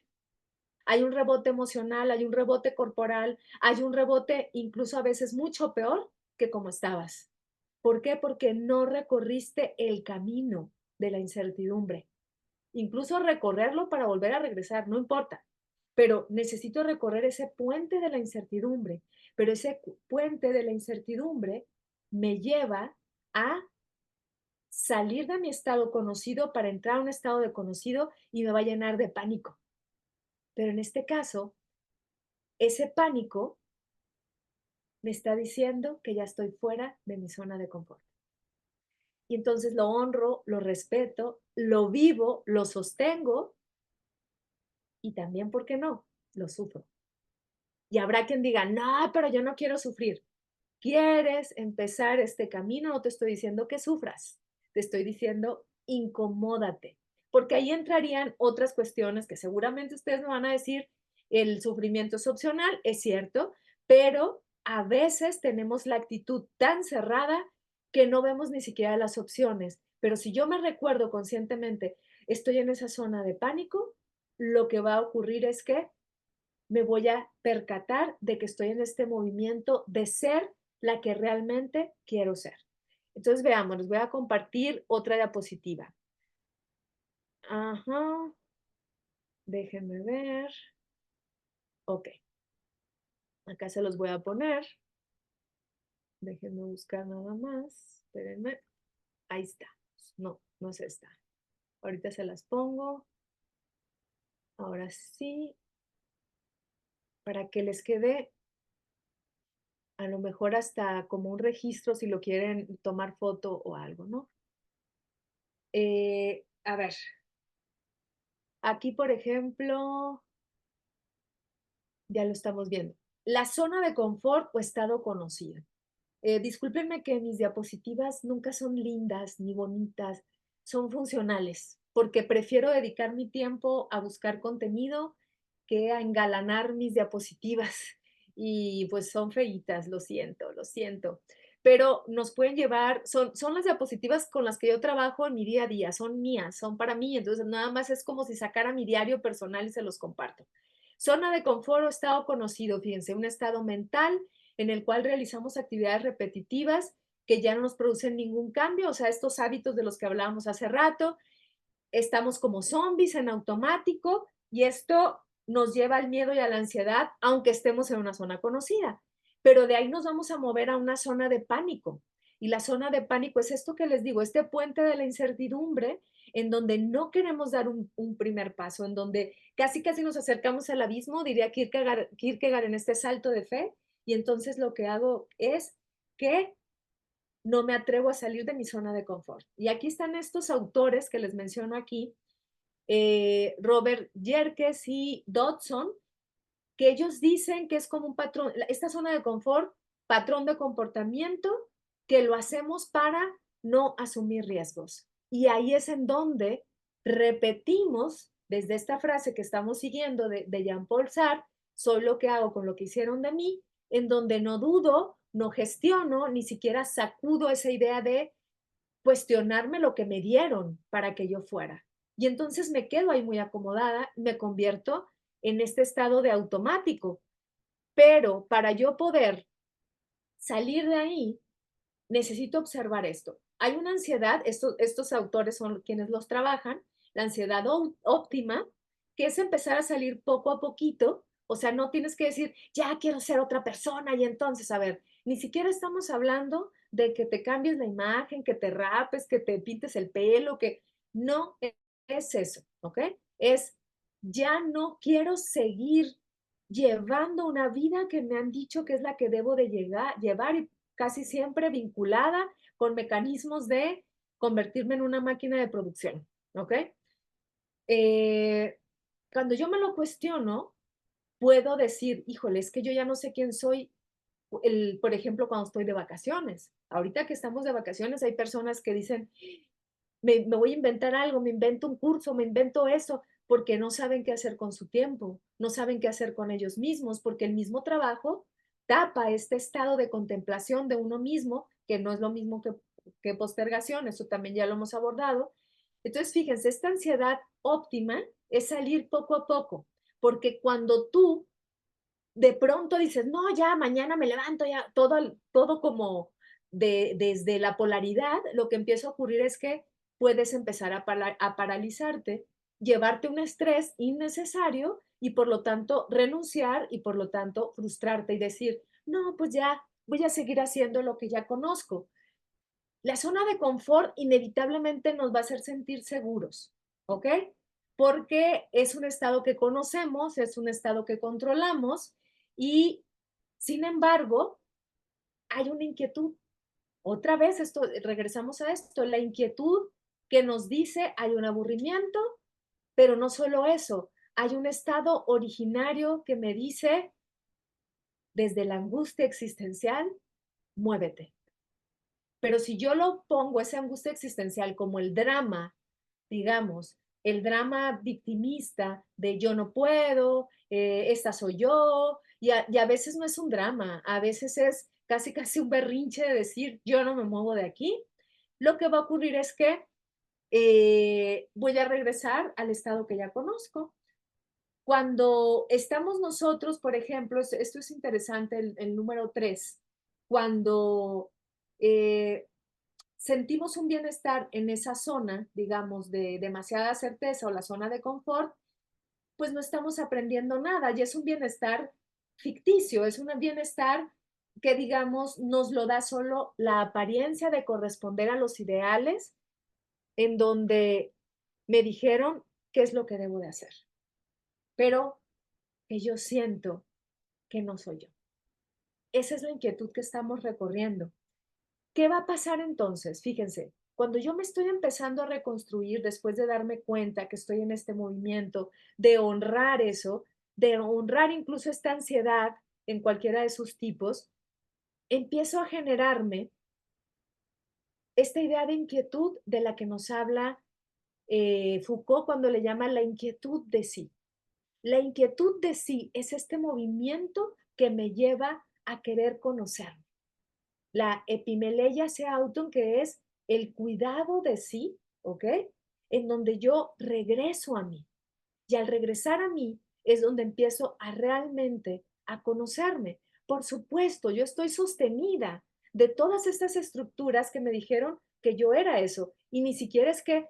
Hay un rebote emocional, hay un rebote corporal, hay un rebote incluso a veces mucho peor que como estabas. ¿Por qué? Porque no recorriste el camino de la incertidumbre. Incluso recorrerlo para volver a regresar, no importa. Pero necesito recorrer ese puente de la incertidumbre. Pero ese puente de la incertidumbre me lleva a salir de mi estado conocido para entrar a un estado de conocido y me va a llenar de pánico. Pero en este caso, ese pánico me está diciendo que ya estoy fuera de mi zona de confort. Y entonces lo honro, lo respeto, lo vivo, lo sostengo y también, ¿por qué no? Lo sufro. Y habrá quien diga, no, pero yo no quiero sufrir. ¿Quieres empezar este camino? No te estoy diciendo que sufras, te estoy diciendo incomódate, porque ahí entrarían otras cuestiones que seguramente ustedes me van a decir, el sufrimiento es opcional, es cierto, pero a veces tenemos la actitud tan cerrada que no vemos ni siquiera las opciones. Pero si yo me recuerdo conscientemente, estoy en esa zona de pánico, lo que va a ocurrir es que me voy a percatar de que estoy en este movimiento de ser la que realmente quiero ser. Entonces, veamos, les voy a compartir otra diapositiva. Ajá, déjenme ver. Ok, acá se los voy a poner. Déjenme buscar nada más. Espérenme. Ahí está. No, no es esta. Ahorita se las pongo. Ahora sí, para que les quede a lo mejor hasta como un registro si lo quieren tomar foto o algo, ¿no? A ver, aquí, por ejemplo, ya lo estamos viendo. La zona de confort o estado conocido. Discúlpenme que mis diapositivas nunca son lindas ni bonitas, son funcionales, porque prefiero dedicar mi tiempo a buscar contenido que a engalanar mis diapositivas. Y pues son feitas, lo siento, lo siento. Pero nos pueden llevar, son las diapositivas con las que yo trabajo en mi día a día, son mías, son para mí, entonces nada más es como si sacara mi diario personal y se los comparto. Zona de confort o estado conocido, fíjense, un estado mental en el cual realizamos actividades repetitivas que ya no nos producen ningún cambio, o sea, estos hábitos de los que hablábamos hace rato, estamos como zombies en automático y esto nos lleva al miedo y a la ansiedad, aunque estemos en una zona conocida. Pero de ahí nos vamos a mover a una zona de pánico. Y la zona de pánico es esto que les digo, este puente de la incertidumbre en donde no queremos dar un primer paso, en donde casi casi nos acercamos al abismo, diría Kierkegaard en este salto de fe, y entonces lo que hago es que no me atrevo a salir de mi zona de confort. Y aquí están estos autores que les menciono aquí, Robert Yerkes y Dodson, que ellos dicen que es como un patrón, esta zona de confort, patrón de comportamiento, que lo hacemos para no asumir riesgos. Y ahí es en donde repetimos desde esta frase que estamos siguiendo de Jean-Paul Sartre, soy lo que hago con lo que hicieron de mí, en donde no dudo, no gestiono, ni siquiera sacudo esa idea de cuestionarme lo que me dieron para que yo fuera. Y entonces me quedo ahí muy acomodada, me convierto en este estado de automático. Pero para yo poder salir de ahí, necesito observar esto. Hay una ansiedad, estos autores son quienes los trabajan, la ansiedad óptima, que es empezar a salir poco a poquito, o sea, no tienes que decir, ya quiero ser otra persona y entonces, a ver, ni siquiera estamos hablando de que te cambies la imagen, que te rapes, que te pintes el pelo, que no es eso, ¿ok? Es, ya no quiero seguir llevando una vida que me han dicho que es la que debo de llevar y casi siempre vinculada con mecanismos de convertirme en una máquina de producción, ¿ok? Eh, Cuando yo me lo cuestiono, puedo decir, híjole, es que yo ya no sé quién soy, por ejemplo, cuando estoy de vacaciones. Ahorita que estamos de vacaciones, hay personas que dicen, me voy a inventar algo, me invento un curso, me invento eso, porque no saben qué hacer con su tiempo, no saben qué hacer con ellos mismos, porque el mismo trabajo tapa este estado de contemplación de uno mismo, que no es lo mismo que postergación, eso también ya lo hemos abordado. Entonces, fíjense, esta ansiedad óptima es salir poco a poco, porque cuando tú de pronto dices, no, ya mañana me levanto, ya todo como desde la polaridad, lo que empieza a ocurrir es que puedes empezar a paralizarte, llevarte un estrés innecesario y por lo tanto renunciar y por lo tanto frustrarte y decir, no, pues ya voy a seguir haciendo lo que ya conozco. La zona de confort inevitablemente nos va a hacer sentir seguros, ¿ok? Porque es un estado que conocemos, es un estado que controlamos y, sin embargo, hay una inquietud. Otra vez, regresamos a esto, la inquietud que nos dice hay un aburrimiento, pero no solo eso, hay un estado originario que me dice, desde la angustia existencial, muévete. Pero si yo lo pongo, esa angustia existencial, como el drama, digamos, el drama victimista de yo no puedo, esta soy yo, y a veces no es un drama, a veces es casi casi un berrinche de decir yo no me muevo de aquí, lo que va a ocurrir es que voy a regresar al estado que ya conozco. Cuando estamos nosotros, por ejemplo, esto es interesante, el número 3, cuando eh, sentimos un bienestar en esa zona, digamos, de demasiada certeza o la zona de confort, pues no estamos aprendiendo nada y es un bienestar ficticio, es un bienestar que, digamos, nos lo da solo la apariencia de corresponder a los ideales en donde me dijeron qué es lo que debo de hacer, pero que yo siento que no soy yo. Esa es la inquietud que estamos recorriendo. ¿Qué va a pasar entonces? Fíjense, cuando yo me estoy empezando a reconstruir después de darme cuenta que estoy en este movimiento, de honrar eso, de honrar incluso esta ansiedad en cualquiera de sus tipos, empiezo a generarme esta idea de inquietud de la que nos habla Foucault cuando le llama la inquietud de sí. La inquietud de sí es este movimiento que me lleva a querer conocerme. La epimeleia se auton, que es el cuidado de sí, ¿ok? En donde yo regreso a mí. Y al regresar a mí es donde empiezo a realmente a conocerme. Por supuesto, yo estoy sostenida de todas estas estructuras que me dijeron que yo era eso. Y ni siquiera es que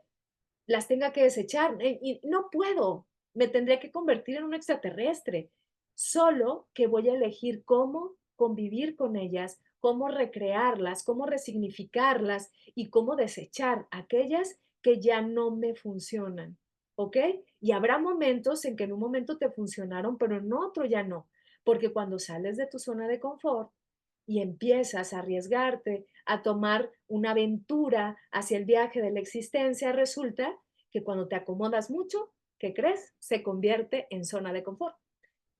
las tenga que desechar. Y no puedo. Me tendría que convertir en un extraterrestre. Solo que voy a elegir cómo convivir con ellas, cómo recrearlas, cómo resignificarlas y cómo desechar aquellas que ya no me funcionan. ¿Ok? Y habrá momentos en que en un momento te funcionaron, pero en otro ya no. Porque cuando sales de tu zona de confort y empiezas a arriesgarte, a tomar una aventura hacia el viaje de la existencia, resulta que cuando te acomodas mucho, ¿qué crees? Se convierte en zona de confort.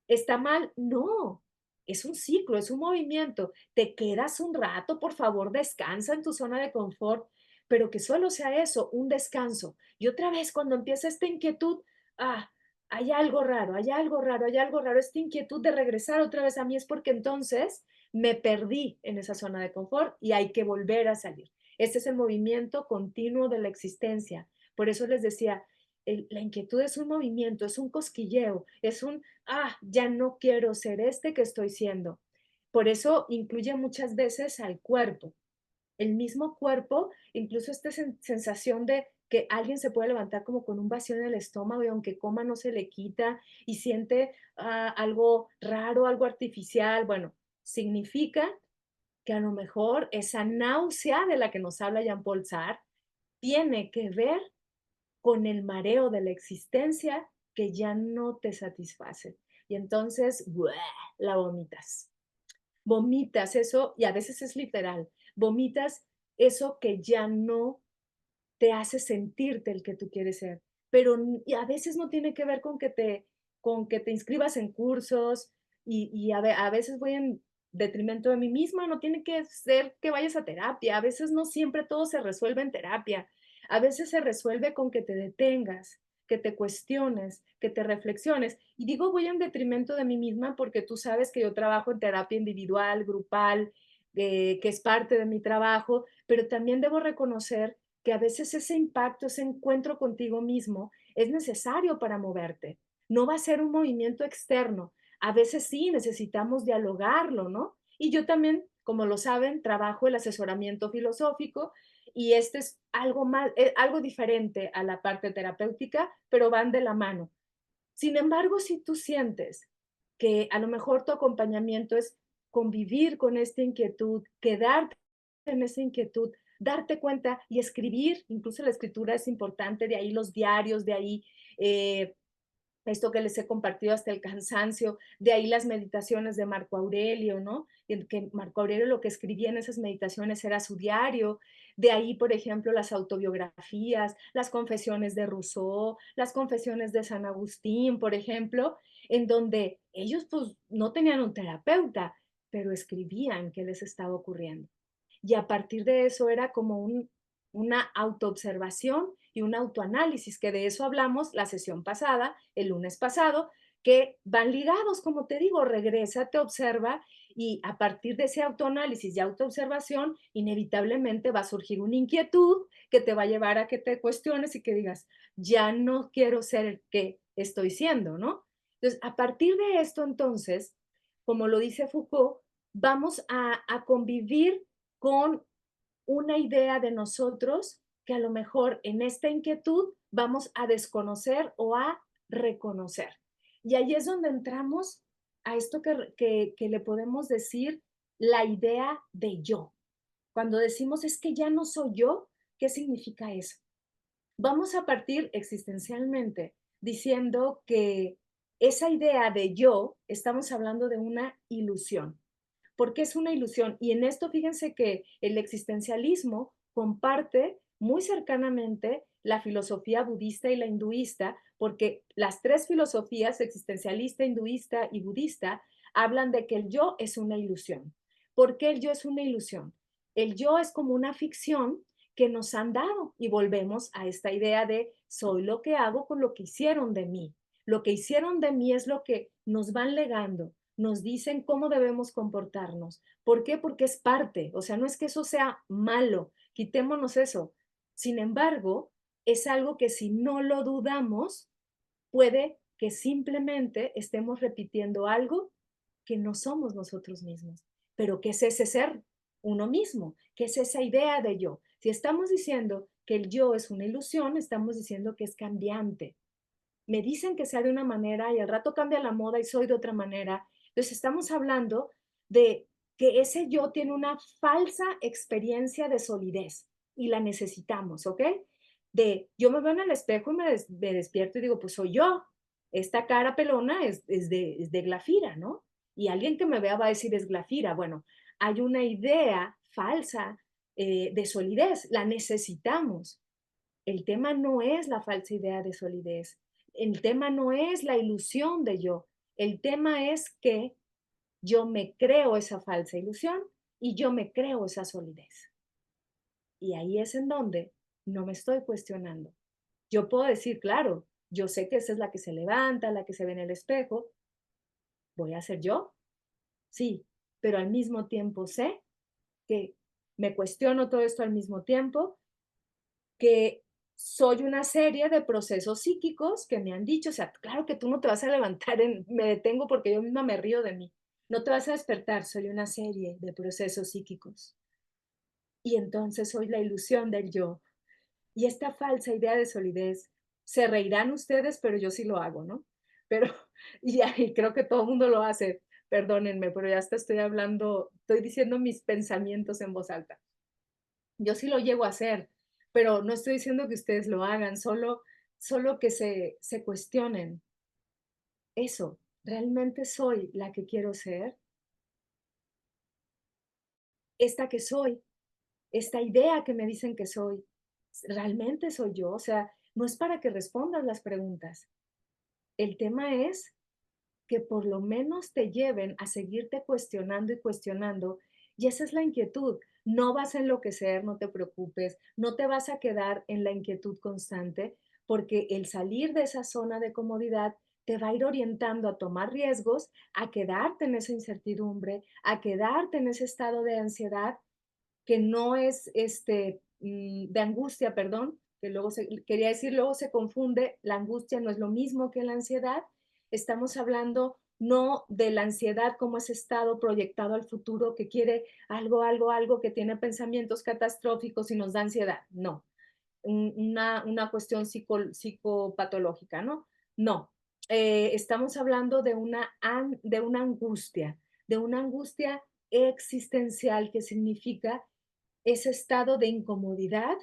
¿Está mal? No. Es un ciclo, es un movimiento. Te quedas un rato, por favor, descansa en tu zona de confort, pero que solo sea eso, un descanso. Y otra vez, cuando empieza esta inquietud, ah, hay algo raro, hay algo raro, hay algo raro, esta inquietud de regresar otra vez a mí es porque entonces me perdí en esa zona de confort y hay que volver a salir. Este es el movimiento continuo de la existencia. Por eso les decía, la inquietud es un movimiento, es un cosquilleo, es un, ya no quiero ser este que estoy siendo. Por eso incluye muchas veces al cuerpo. El mismo cuerpo, incluso esta sensación de que alguien se puede levantar como con un vacío en el estómago y aunque coma no se le quita y siente algo raro, algo artificial. Bueno, significa que a lo mejor esa náusea de la que nos habla Jean-Paul Sartre tiene que ver con el mareo de la existencia que ya no te satisface. Y entonces, ¡buah!, la vomitas. Vomitas eso, y a veces es literal, vomitas eso que ya no te hace sentirte el que tú quieres ser. Pero y a veces no tiene que ver con que te inscribas en cursos y a veces voy en detrimento de mí misma, no tiene que ser que vayas a terapia, a veces no siempre todo se resuelve en terapia, a veces se resuelve con que te detengas, que te cuestiones, que te reflexiones. Y digo voy en detrimento de mí misma porque tú sabes que yo trabajo en terapia individual, grupal, que es parte de mi trabajo, pero también debo reconocer que a veces ese impacto, ese encuentro contigo mismo es necesario para moverte. No va a ser un movimiento externo. a veces sí necesitamos dialogarlo, ¿no? Y yo también, como lo saben, trabajo el asesoramiento filosófico y este es algo más, algo diferente a la parte terapéutica, pero van de la mano. Sin embargo, si tú sientes que a lo mejor tu acompañamiento es convivir con esta inquietud, quedarte en esa inquietud, darte cuenta y escribir, incluso la escritura es importante, de ahí los diarios, de ahí eh, esto que les he compartido hasta el cansancio, de ahí las meditaciones de Marco Aurelio, ¿no? En que Marco Aurelio lo que escribía en esas meditaciones era su diario, de ahí, por ejemplo, las autobiografías, las confesiones de Rousseau, las confesiones de San Agustín, por ejemplo, en donde ellos pues no tenían un terapeuta, pero escribían qué les estaba ocurriendo. Y a partir de eso era como una autoobservación y un autoanálisis, que de eso hablamos la sesión pasada, el lunes pasado, que van ligados, como te digo, regresa, te observa y a partir de ese autoanálisis y autoobservación, inevitablemente va a surgir una inquietud que te va a llevar a que te cuestiones y que digas, ya no quiero ser el que estoy siendo, ¿no? Entonces, a partir de esto, entonces, como lo dice Foucault, vamos a convivir con una idea de nosotros que a lo mejor en esta inquietud vamos a desconocer o a reconocer. Y ahí es donde entramos a esto que le podemos decir la idea de yo. Cuando decimos es que ya no soy yo, ¿qué significa eso? Vamos a partir existencialmente diciendo que esa idea de yo, estamos hablando de una ilusión porque es una ilusión. Y en esto fíjense que el existencialismo comparte muy cercanamente la filosofía budista y la hinduista, porque las tres filosofías, existencialista, hinduista y budista, hablan de que el yo es una ilusión. ¿Por qué el yo es una ilusión? El yo es como una ficción que nos han dado y volvemos a esta idea de soy lo que hago con lo que hicieron de mí. Lo que hicieron de mí es lo que nos van legando, nos dicen cómo debemos comportarnos. ¿Por qué? Porque es parte, o sea, no es que eso sea malo, quitémonos eso. Sin embargo, es algo que si no lo dudamos, puede que simplemente estemos repitiendo algo que no somos nosotros mismos. Pero ¿qué es ese ser? Uno mismo. ¿Qué es esa idea de yo? Si estamos diciendo que el yo es una ilusión, estamos diciendo que es cambiante. Me dicen que sea de una manera y al rato cambia la moda y soy de otra manera. Entonces estamos hablando de que ese yo tiene una falsa experiencia de solidez y la necesitamos, ¿ok? De yo me veo en el espejo y me despierto y digo, pues soy yo. Esta cara pelona es de Glafira, ¿no? Y alguien que me vea va a decir es Glafira. Bueno, hay una idea falsa de solidez, la necesitamos. El tema no es la falsa idea de solidez. El tema no es la ilusión de yo. El tema es que yo me creo esa falsa ilusión y yo me creo esa solidez. Y ahí es en donde no me estoy cuestionando. Yo puedo decir, claro, yo sé que esa es la que se levanta, la que se ve en el espejo. ¿Voy a ser yo? Sí, pero al mismo tiempo sé que me cuestiono todo esto al mismo tiempo, que soy una serie de procesos psíquicos que me han dicho, o sea, claro que tú no te vas a levantar, me detengo porque yo misma me río de mí, no te vas a despertar, soy una serie de procesos psíquicos. Y entonces soy la ilusión del yo. Y esta falsa idea de solidez, se reirán ustedes, pero yo sí lo hago, ¿no? Pero, y creo que todo el mundo lo hace, perdónenme, pero ya hasta estoy hablando, estoy diciendo mis pensamientos en voz alta. Yo sí lo llego a hacer, pero no estoy diciendo que ustedes lo hagan, solo que se cuestionen eso, ¿realmente soy la que quiero ser? Esta que soy, esta idea que me dicen que soy, ¿realmente soy yo? O sea, no es para que respondas las preguntas. El tema es que por lo menos te lleven a seguirte cuestionando y cuestionando. Y esa es la inquietud. No vas a enloquecer, no te preocupes, no te vas a quedar en la inquietud constante, porque el salir de esa zona de comodidad te va a ir orientando a tomar riesgos, a quedarte en esa incertidumbre, a quedarte en ese estado de ansiedad que no es de angustia, perdón, que quería decir, luego se confunde, la angustia no es lo mismo que la ansiedad, estamos hablando no de la ansiedad como ese estado proyectado al futuro que quiere algo, algo, algo, que tiene pensamientos catastróficos y nos da ansiedad. No, una cuestión psicopatológica, ¿no? No, estamos hablando de una angustia existencial que significa ese estado de incomodidad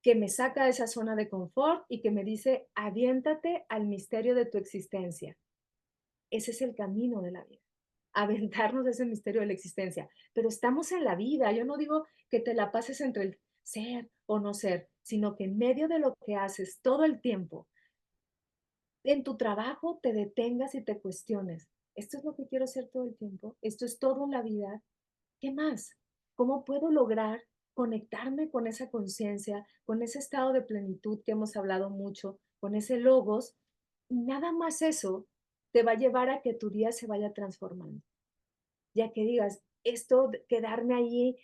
que me saca de esa zona de confort y que me dice, aviéntate al misterio de tu existencia. Ese es el camino de la vida, aventarnos ese misterio de la existencia. Pero estamos en la vida, yo no digo que te la pases entre el ser o no ser, sino que en medio de lo que haces todo el tiempo, en tu trabajo te detengas y te cuestiones, ¿esto es lo que quiero hacer todo el tiempo? ¿Esto es todo en la vida? ¿Qué más? ¿Cómo puedo lograr conectarme con esa conciencia, con ese estado de plenitud que hemos hablado mucho, con ese logos? Y nada más eso te va a llevar a que tu día se vaya transformando. Ya que digas, esto, quedarme ahí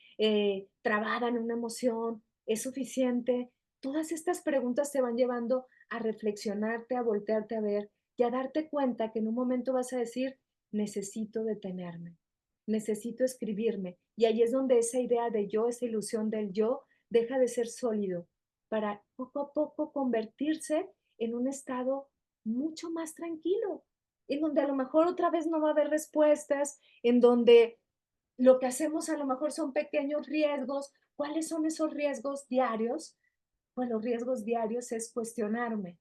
trabada en una emoción, ¿es suficiente? Todas estas preguntas te van llevando a reflexionarte, a voltearte a ver y a darte cuenta que en un momento vas a decir, necesito detenerme, necesito escribirme. Y ahí es donde esa idea de yo, esa ilusión del yo, deja de ser sólido para poco a poco convertirse en un estado mucho más tranquilo, en donde a lo mejor otra vez no va a haber respuestas, en donde lo que hacemos a lo mejor son pequeños riesgos. ¿Cuáles son esos riesgos diarios? Pues los riesgos diarios es cuestionarme,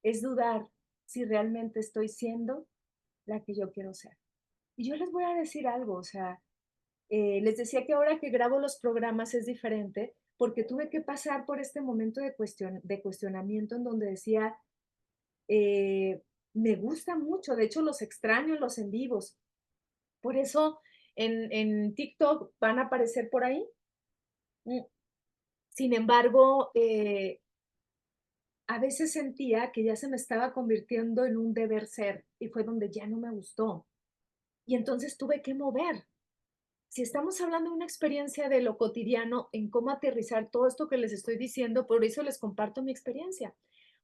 es dudar si realmente estoy siendo la que yo quiero ser. Y yo les voy a decir algo, o sea, les decía que ahora que grabo los programas es diferente porque tuve que pasar por este momento de cuestionamiento en donde decía, eh, me gusta mucho, de hecho los extraño en los en vivos. Por eso en TikTok van a aparecer por ahí. Mm, Sin embargo, a veces sentía que ya se me estaba convirtiendo en un deber ser y fue donde ya no me gustó. Y entonces tuve que mover. Si estamos hablando de una experiencia de lo cotidiano, en cómo aterrizar todo esto que les estoy diciendo, por eso les comparto mi experiencia.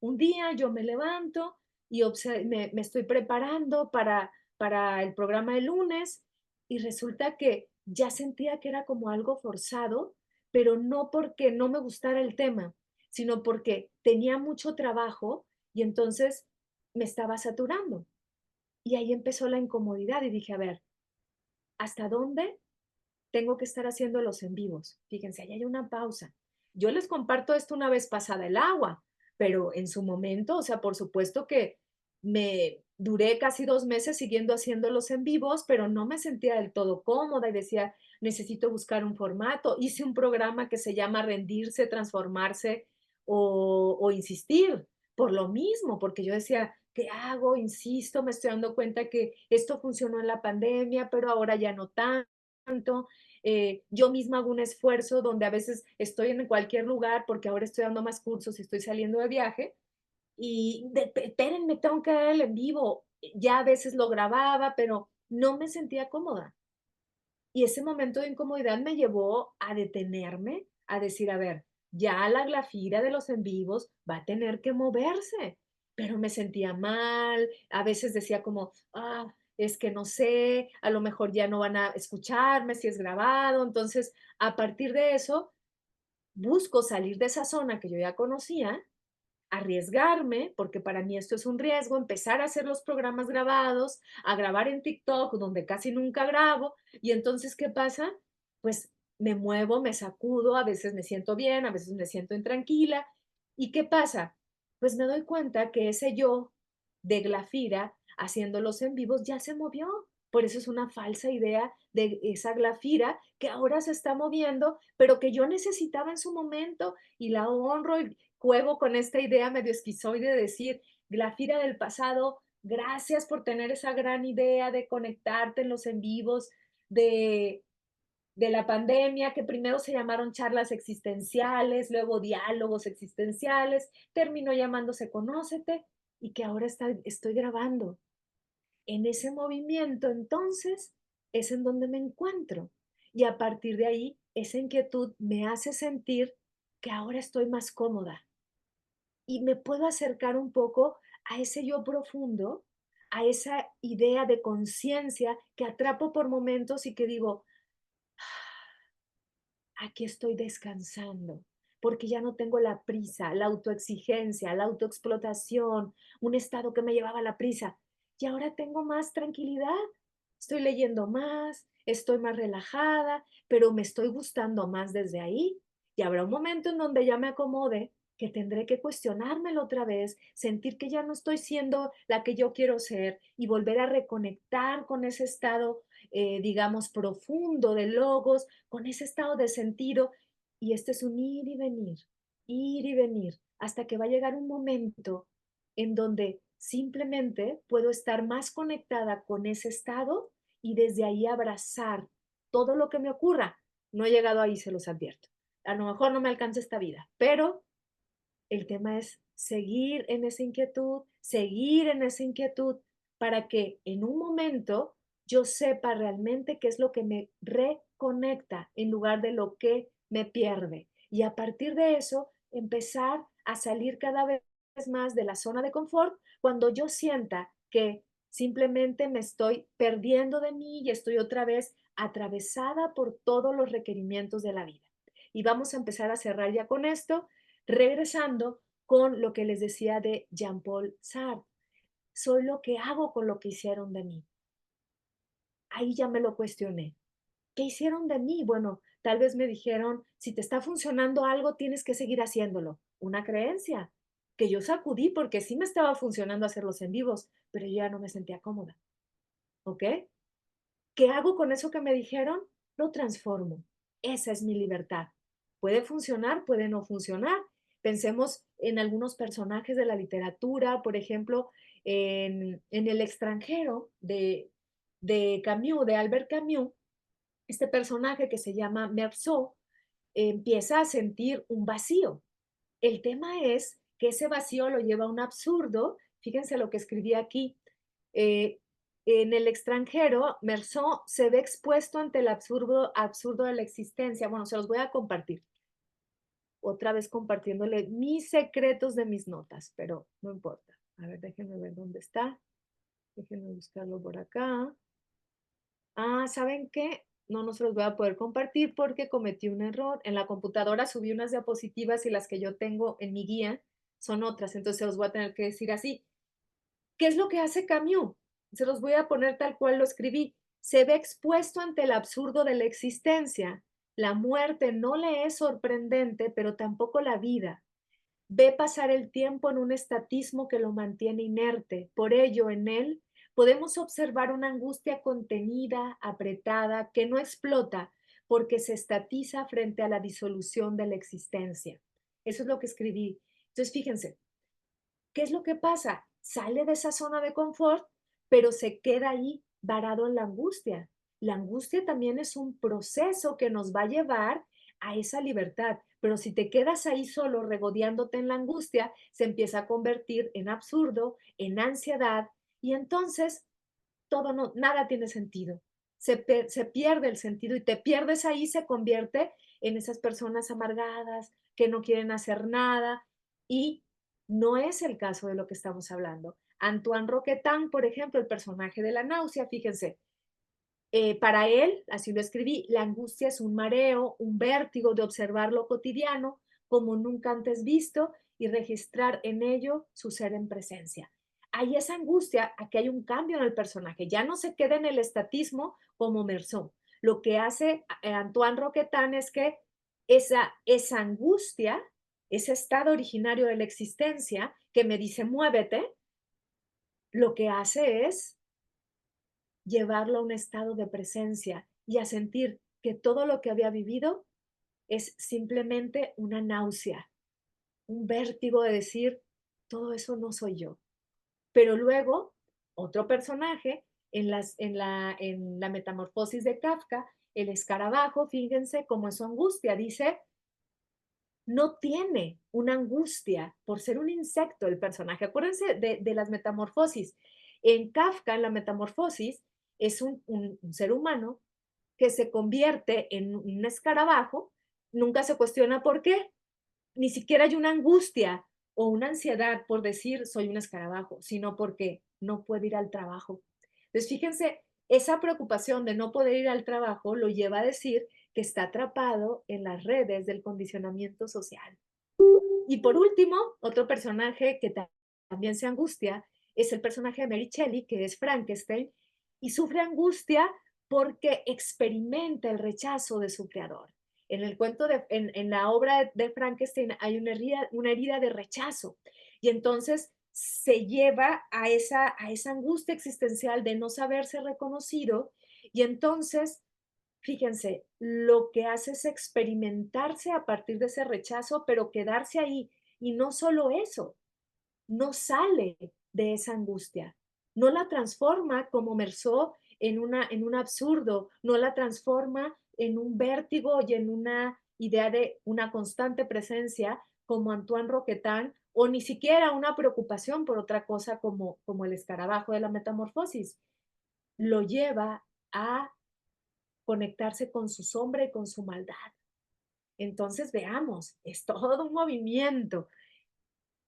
Un día yo me levanto y me estoy preparando para el programa de lunes y resulta que ya sentía que era como algo forzado, pero no porque no me gustara el tema, sino porque tenía mucho trabajo y entonces me estaba saturando. Y ahí empezó la incomodidad y dije, a ver, ¿hasta dónde tengo que estar haciendo los en vivos? Fíjense, ahí hay una pausa. Yo les comparto esto una vez pasada el agua, pero en su momento, o sea, por supuesto que me duré casi 2 meses siguiendo haciendo los en vivos, pero no me sentía del todo cómoda y decía, necesito buscar un formato. Hice un programa que se llama Rendirse, Transformarse o Insistir, por lo mismo, porque yo decía, ¿qué hago? Insisto, me estoy dando cuenta que esto funcionó en la pandemia, pero ahora ya no tanto. Yo misma hago un esfuerzo donde a veces estoy en cualquier lugar porque ahora estoy dando más cursos y estoy saliendo de viaje y espérenme, tengo que dar el en vivo. Ya a veces lo grababa, pero no me sentía cómoda. Y ese momento de incomodidad me llevó a detenerme, a decir, a ver, ya la Glafira de los en vivos va a tener que moverse, pero me sentía mal, a veces decía como, es que no sé, a lo mejor ya no van a escucharme si es grabado, entonces a partir de eso busco salir de esa zona que yo ya conocía, arriesgarme, porque para mí esto es un riesgo, empezar a hacer los programas grabados, a grabar en TikTok, donde casi nunca grabo, y entonces, ¿qué pasa? Pues me muevo, me sacudo, a veces me siento bien, a veces me siento intranquila, ¿y qué pasa? Pues me doy cuenta que ese yo de Glafira, haciéndolos en vivos, ya se movió. Por eso es una falsa idea de esa Glafira que ahora se está moviendo, pero que yo necesitaba en su momento y la honro y juego con esta idea medio esquizoide de decir, Glafira del pasado, gracias por tener esa gran idea de conectarte en los en vivos de, de la pandemia, que primero se llamaron charlas existenciales, luego diálogos existenciales, terminó llamándose Conócete y que ahora estoy grabando. En ese movimiento, entonces, es en donde me encuentro. Y a partir de ahí, esa inquietud me hace sentir que ahora estoy más cómoda y me puedo acercar un poco a ese yo profundo, a esa idea de conciencia que atrapo por momentos y que digo, aquí estoy descansando, porque ya no tengo la prisa, la autoexigencia, la autoexplotación, un estado que me llevaba a la prisa. Y ahora tengo más tranquilidad, estoy leyendo más, estoy más relajada, pero me estoy gustando más desde ahí. Y habrá un momento en donde ya me acomode, que tendré que cuestionármelo otra vez, sentir que ya no estoy siendo la que yo quiero ser y volver a reconectar con ese estado, digamos, profundo de logos, con ese estado de sentido. Y este es un ir y venir, hasta que va a llegar un momento en donde simplemente puedo estar más conectada con ese estado y desde ahí abrazar todo lo que me ocurra. No he llegado ahí, se los advierto. A lo mejor no me alcanza esta vida, pero el tema es seguir en esa inquietud, seguir en esa inquietud para que en un momento yo sepa realmente qué es lo que me reconecta en lugar de lo que me pierde. Y a partir de eso, empezar a salir cada vez más de la zona de confort cuando yo sienta que simplemente me estoy perdiendo de mí y estoy otra vez atravesada por todos los requerimientos de la vida. Y vamos a empezar a cerrar ya con esto regresando con lo que les decía de Jean-Paul Sartre, soy lo que hago con lo que hicieron de mí. Ahí ya me lo cuestioné. ¿Qué hicieron de mí? Bueno, tal vez me dijeron, si te está funcionando algo, tienes que seguir haciéndolo. Una creencia que yo sacudí porque sí me estaba funcionando hacerlos en vivos, pero yo ya no me sentía cómoda. ¿Ok? ¿Qué hago con eso que me dijeron? Lo transformo. Esa es mi libertad. Puede funcionar, puede no funcionar. Pensemos en algunos personajes de la literatura, por ejemplo, en El extranjero de Camus, de Albert Camus, este personaje que se llama Meursault empieza a sentir un vacío. El tema es que ese vacío lo lleva a un absurdo. Fíjense lo que escribí aquí. Eh, en el extranjero, Meursault se ve expuesto ante el absurdo de la existencia. Bueno, se los voy a compartir. Otra vez compartiéndole mis secretos de mis notas, pero no importa. A ver, déjenme ver dónde está. Déjenme buscarlo por acá. Ah, ¿saben qué? No, no se los voy a poder compartir porque cometí un error. En la computadora subí unas diapositivas y las que yo tengo en mi guía son otras, entonces se los voy a tener que decir así. ¿Qué es lo que hace Camus? Se los voy a poner tal cual lo escribí. Se ve expuesto ante el absurdo de la existencia. La muerte no le es sorprendente, pero tampoco la vida. Ve pasar el tiempo en un estatismo que lo mantiene inerte. Por ello, en él podemos observar una angustia contenida, apretada, que no explota porque se estatiza frente a la disolución de la existencia. Eso es lo que escribí. Entonces, fíjense, ¿qué es lo que pasa? Sale de esa zona de confort, pero se queda ahí varado en la angustia. La angustia también es un proceso que nos va a llevar a esa libertad, pero si te quedas ahí solo regodeándote en la angustia, se empieza a convertir en absurdo, en ansiedad, y entonces todo no, nada tiene sentido. Se pierde el sentido y te pierdes ahí, se convierte en esas personas amargadas que no quieren hacer nada y no es el caso de lo que estamos hablando. Antoine Roquetan, por ejemplo, el personaje de la náusea, fíjense, para él, así lo escribí, la angustia es un mareo, un vértigo de observar lo cotidiano como nunca antes visto y registrar en ello su ser en presencia. Hay esa angustia, aquí hay un cambio en el personaje, ya no se queda en el estatismo como Meursault. Lo que hace Antoine Roquetan es que esa angustia, ese estado originario de la existencia que me dice muévete, lo que hace es llevarlo a un estado de presencia y a sentir que todo lo que había vivido es simplemente una náusea, un vértigo de decir, todo eso no soy yo. Pero luego, otro personaje en la metamorfosis de Kafka, el escarabajo, fíjense cómo es su angustia, dice, no tiene una angustia por ser un insecto el personaje. Acuérdense de las metamorfosis. En Kafka, en la metamorfosis, es un ser humano que se convierte en un escarabajo, nunca se cuestiona por qué, ni siquiera hay una angustia o una ansiedad por decir soy un escarabajo, sino porque no puede ir al trabajo. Entonces, fíjense, esa preocupación de no poder ir al trabajo lo lleva a decir que está atrapado en las redes del condicionamiento social. Y por último, otro personaje que también se angustia es el personaje de Mary Shelley, que es Frankenstein, y sufre angustia porque experimenta el rechazo de su creador. En el cuento en la obra de Frankenstein hay una herida de rechazo y entonces se lleva a esa angustia existencial de no saberse reconocido y entonces fíjense, lo que hace es experimentarse a partir de ese rechazo, pero quedarse ahí. Y no solo eso, no sale de esa angustia, no la transforma como Meursault en un absurdo, no la transforma en un vértigo y en una idea de una constante presencia como Antoine Roquetin, o ni siquiera una preocupación por otra cosa como el escarabajo de la metamorfosis. Lo lleva a conectarse con su sombra y con su maldad. Entonces, veamos, es todo un movimiento.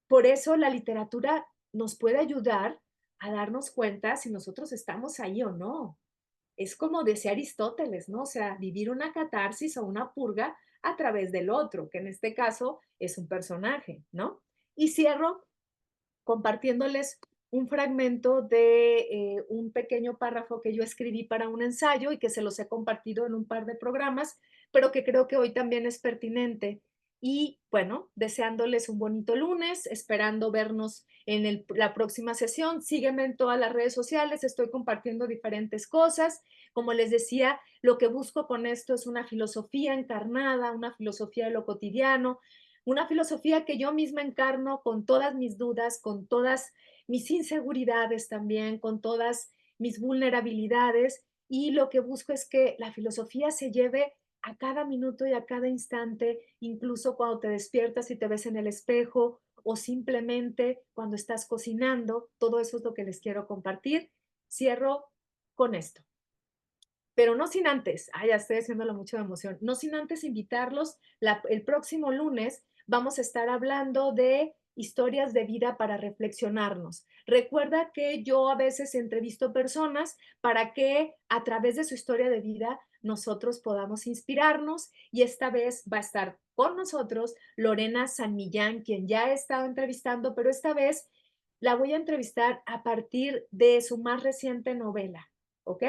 Por eso la literatura nos puede ayudar a darnos cuenta si nosotros estamos ahí o no. Es como decía Aristóteles, ¿no? O sea, vivir una catarsis o una purga a través del otro, que en este caso es un personaje, ¿no? Y cierro compartiéndoles un fragmento de un pequeño párrafo que yo escribí para un ensayo y que se los he compartido en un par de programas, pero que creo que hoy también es pertinente. Y bueno, deseándoles un bonito lunes, esperando vernos en la próxima sesión. Sígueme en todas las redes sociales, estoy compartiendo diferentes cosas. Como les decía, lo que busco con esto es una filosofía encarnada, una filosofía de lo cotidiano, una filosofía que yo misma encarno con todas mis dudas, con todas mis inseguridades también, con todas mis vulnerabilidades. Y lo que busco es que la filosofía se lleve a cada minuto y a cada instante, incluso cuando te despiertas y te ves en el espejo o simplemente cuando estás cocinando. Todo eso es lo que les quiero compartir. Cierro con esto. Pero no sin antes, ya estoy haciéndolo mucho de emoción, no sin antes invitarlos, el próximo lunes vamos a estar hablando de historias de vida para reflexionarnos. Recuerda que yo a veces entrevisto personas para que a través de su historia de vida nosotros podamos inspirarnos y esta vez va a estar con nosotros Lorena San Millán, quien ya he estado entrevistando, pero esta vez la voy a entrevistar a partir de su más reciente novela, ¿ok?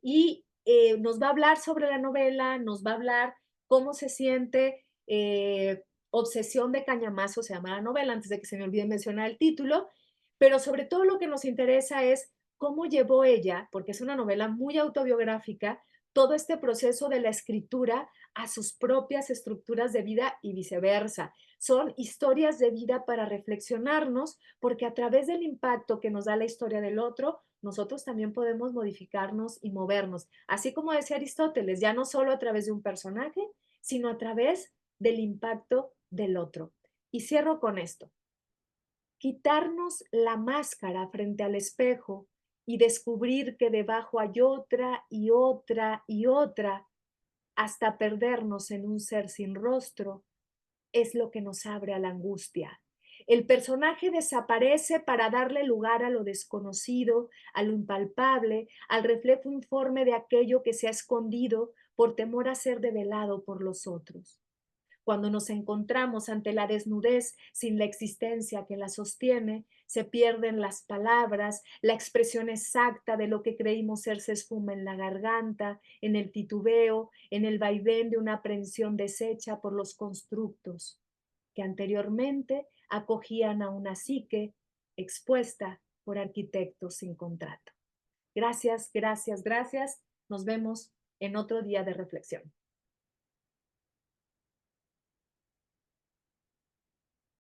Y nos va a hablar sobre la novela, nos va a hablar cómo se siente. Obsesión de Cañamazo se llama la novela, antes de que se me olvide mencionar el título, pero sobre todo lo que nos interesa es cómo llevó ella, porque es una novela muy autobiográfica, todo este proceso de la escritura a sus propias estructuras de vida y viceversa. Son historias de vida para reflexionarnos, porque a través del impacto que nos da la historia del otro, nosotros también podemos modificarnos y movernos. Así como decía Aristóteles, ya no solo a través de un personaje, sino a través del impacto del otro. Y cierro con esto. Quitarnos la máscara frente al espejo y descubrir que debajo hay otra y otra y otra hasta perdernos en un ser sin rostro es lo que nos abre a la angustia. El personaje desaparece para darle lugar a lo desconocido, a lo impalpable, al reflejo informe de aquello que se ha escondido por temor a ser develado por los otros. Cuando nos encontramos ante la desnudez sin la existencia que la sostiene, se pierden las palabras, la expresión exacta de lo que creímos ser se esfuma en la garganta, en el titubeo, en el vaivén de una aprehensión deshecha por los constructos que anteriormente acogían a una psique expuesta por arquitectos sin contrato. Gracias, gracias, gracias. Nos vemos en otro día de reflexión.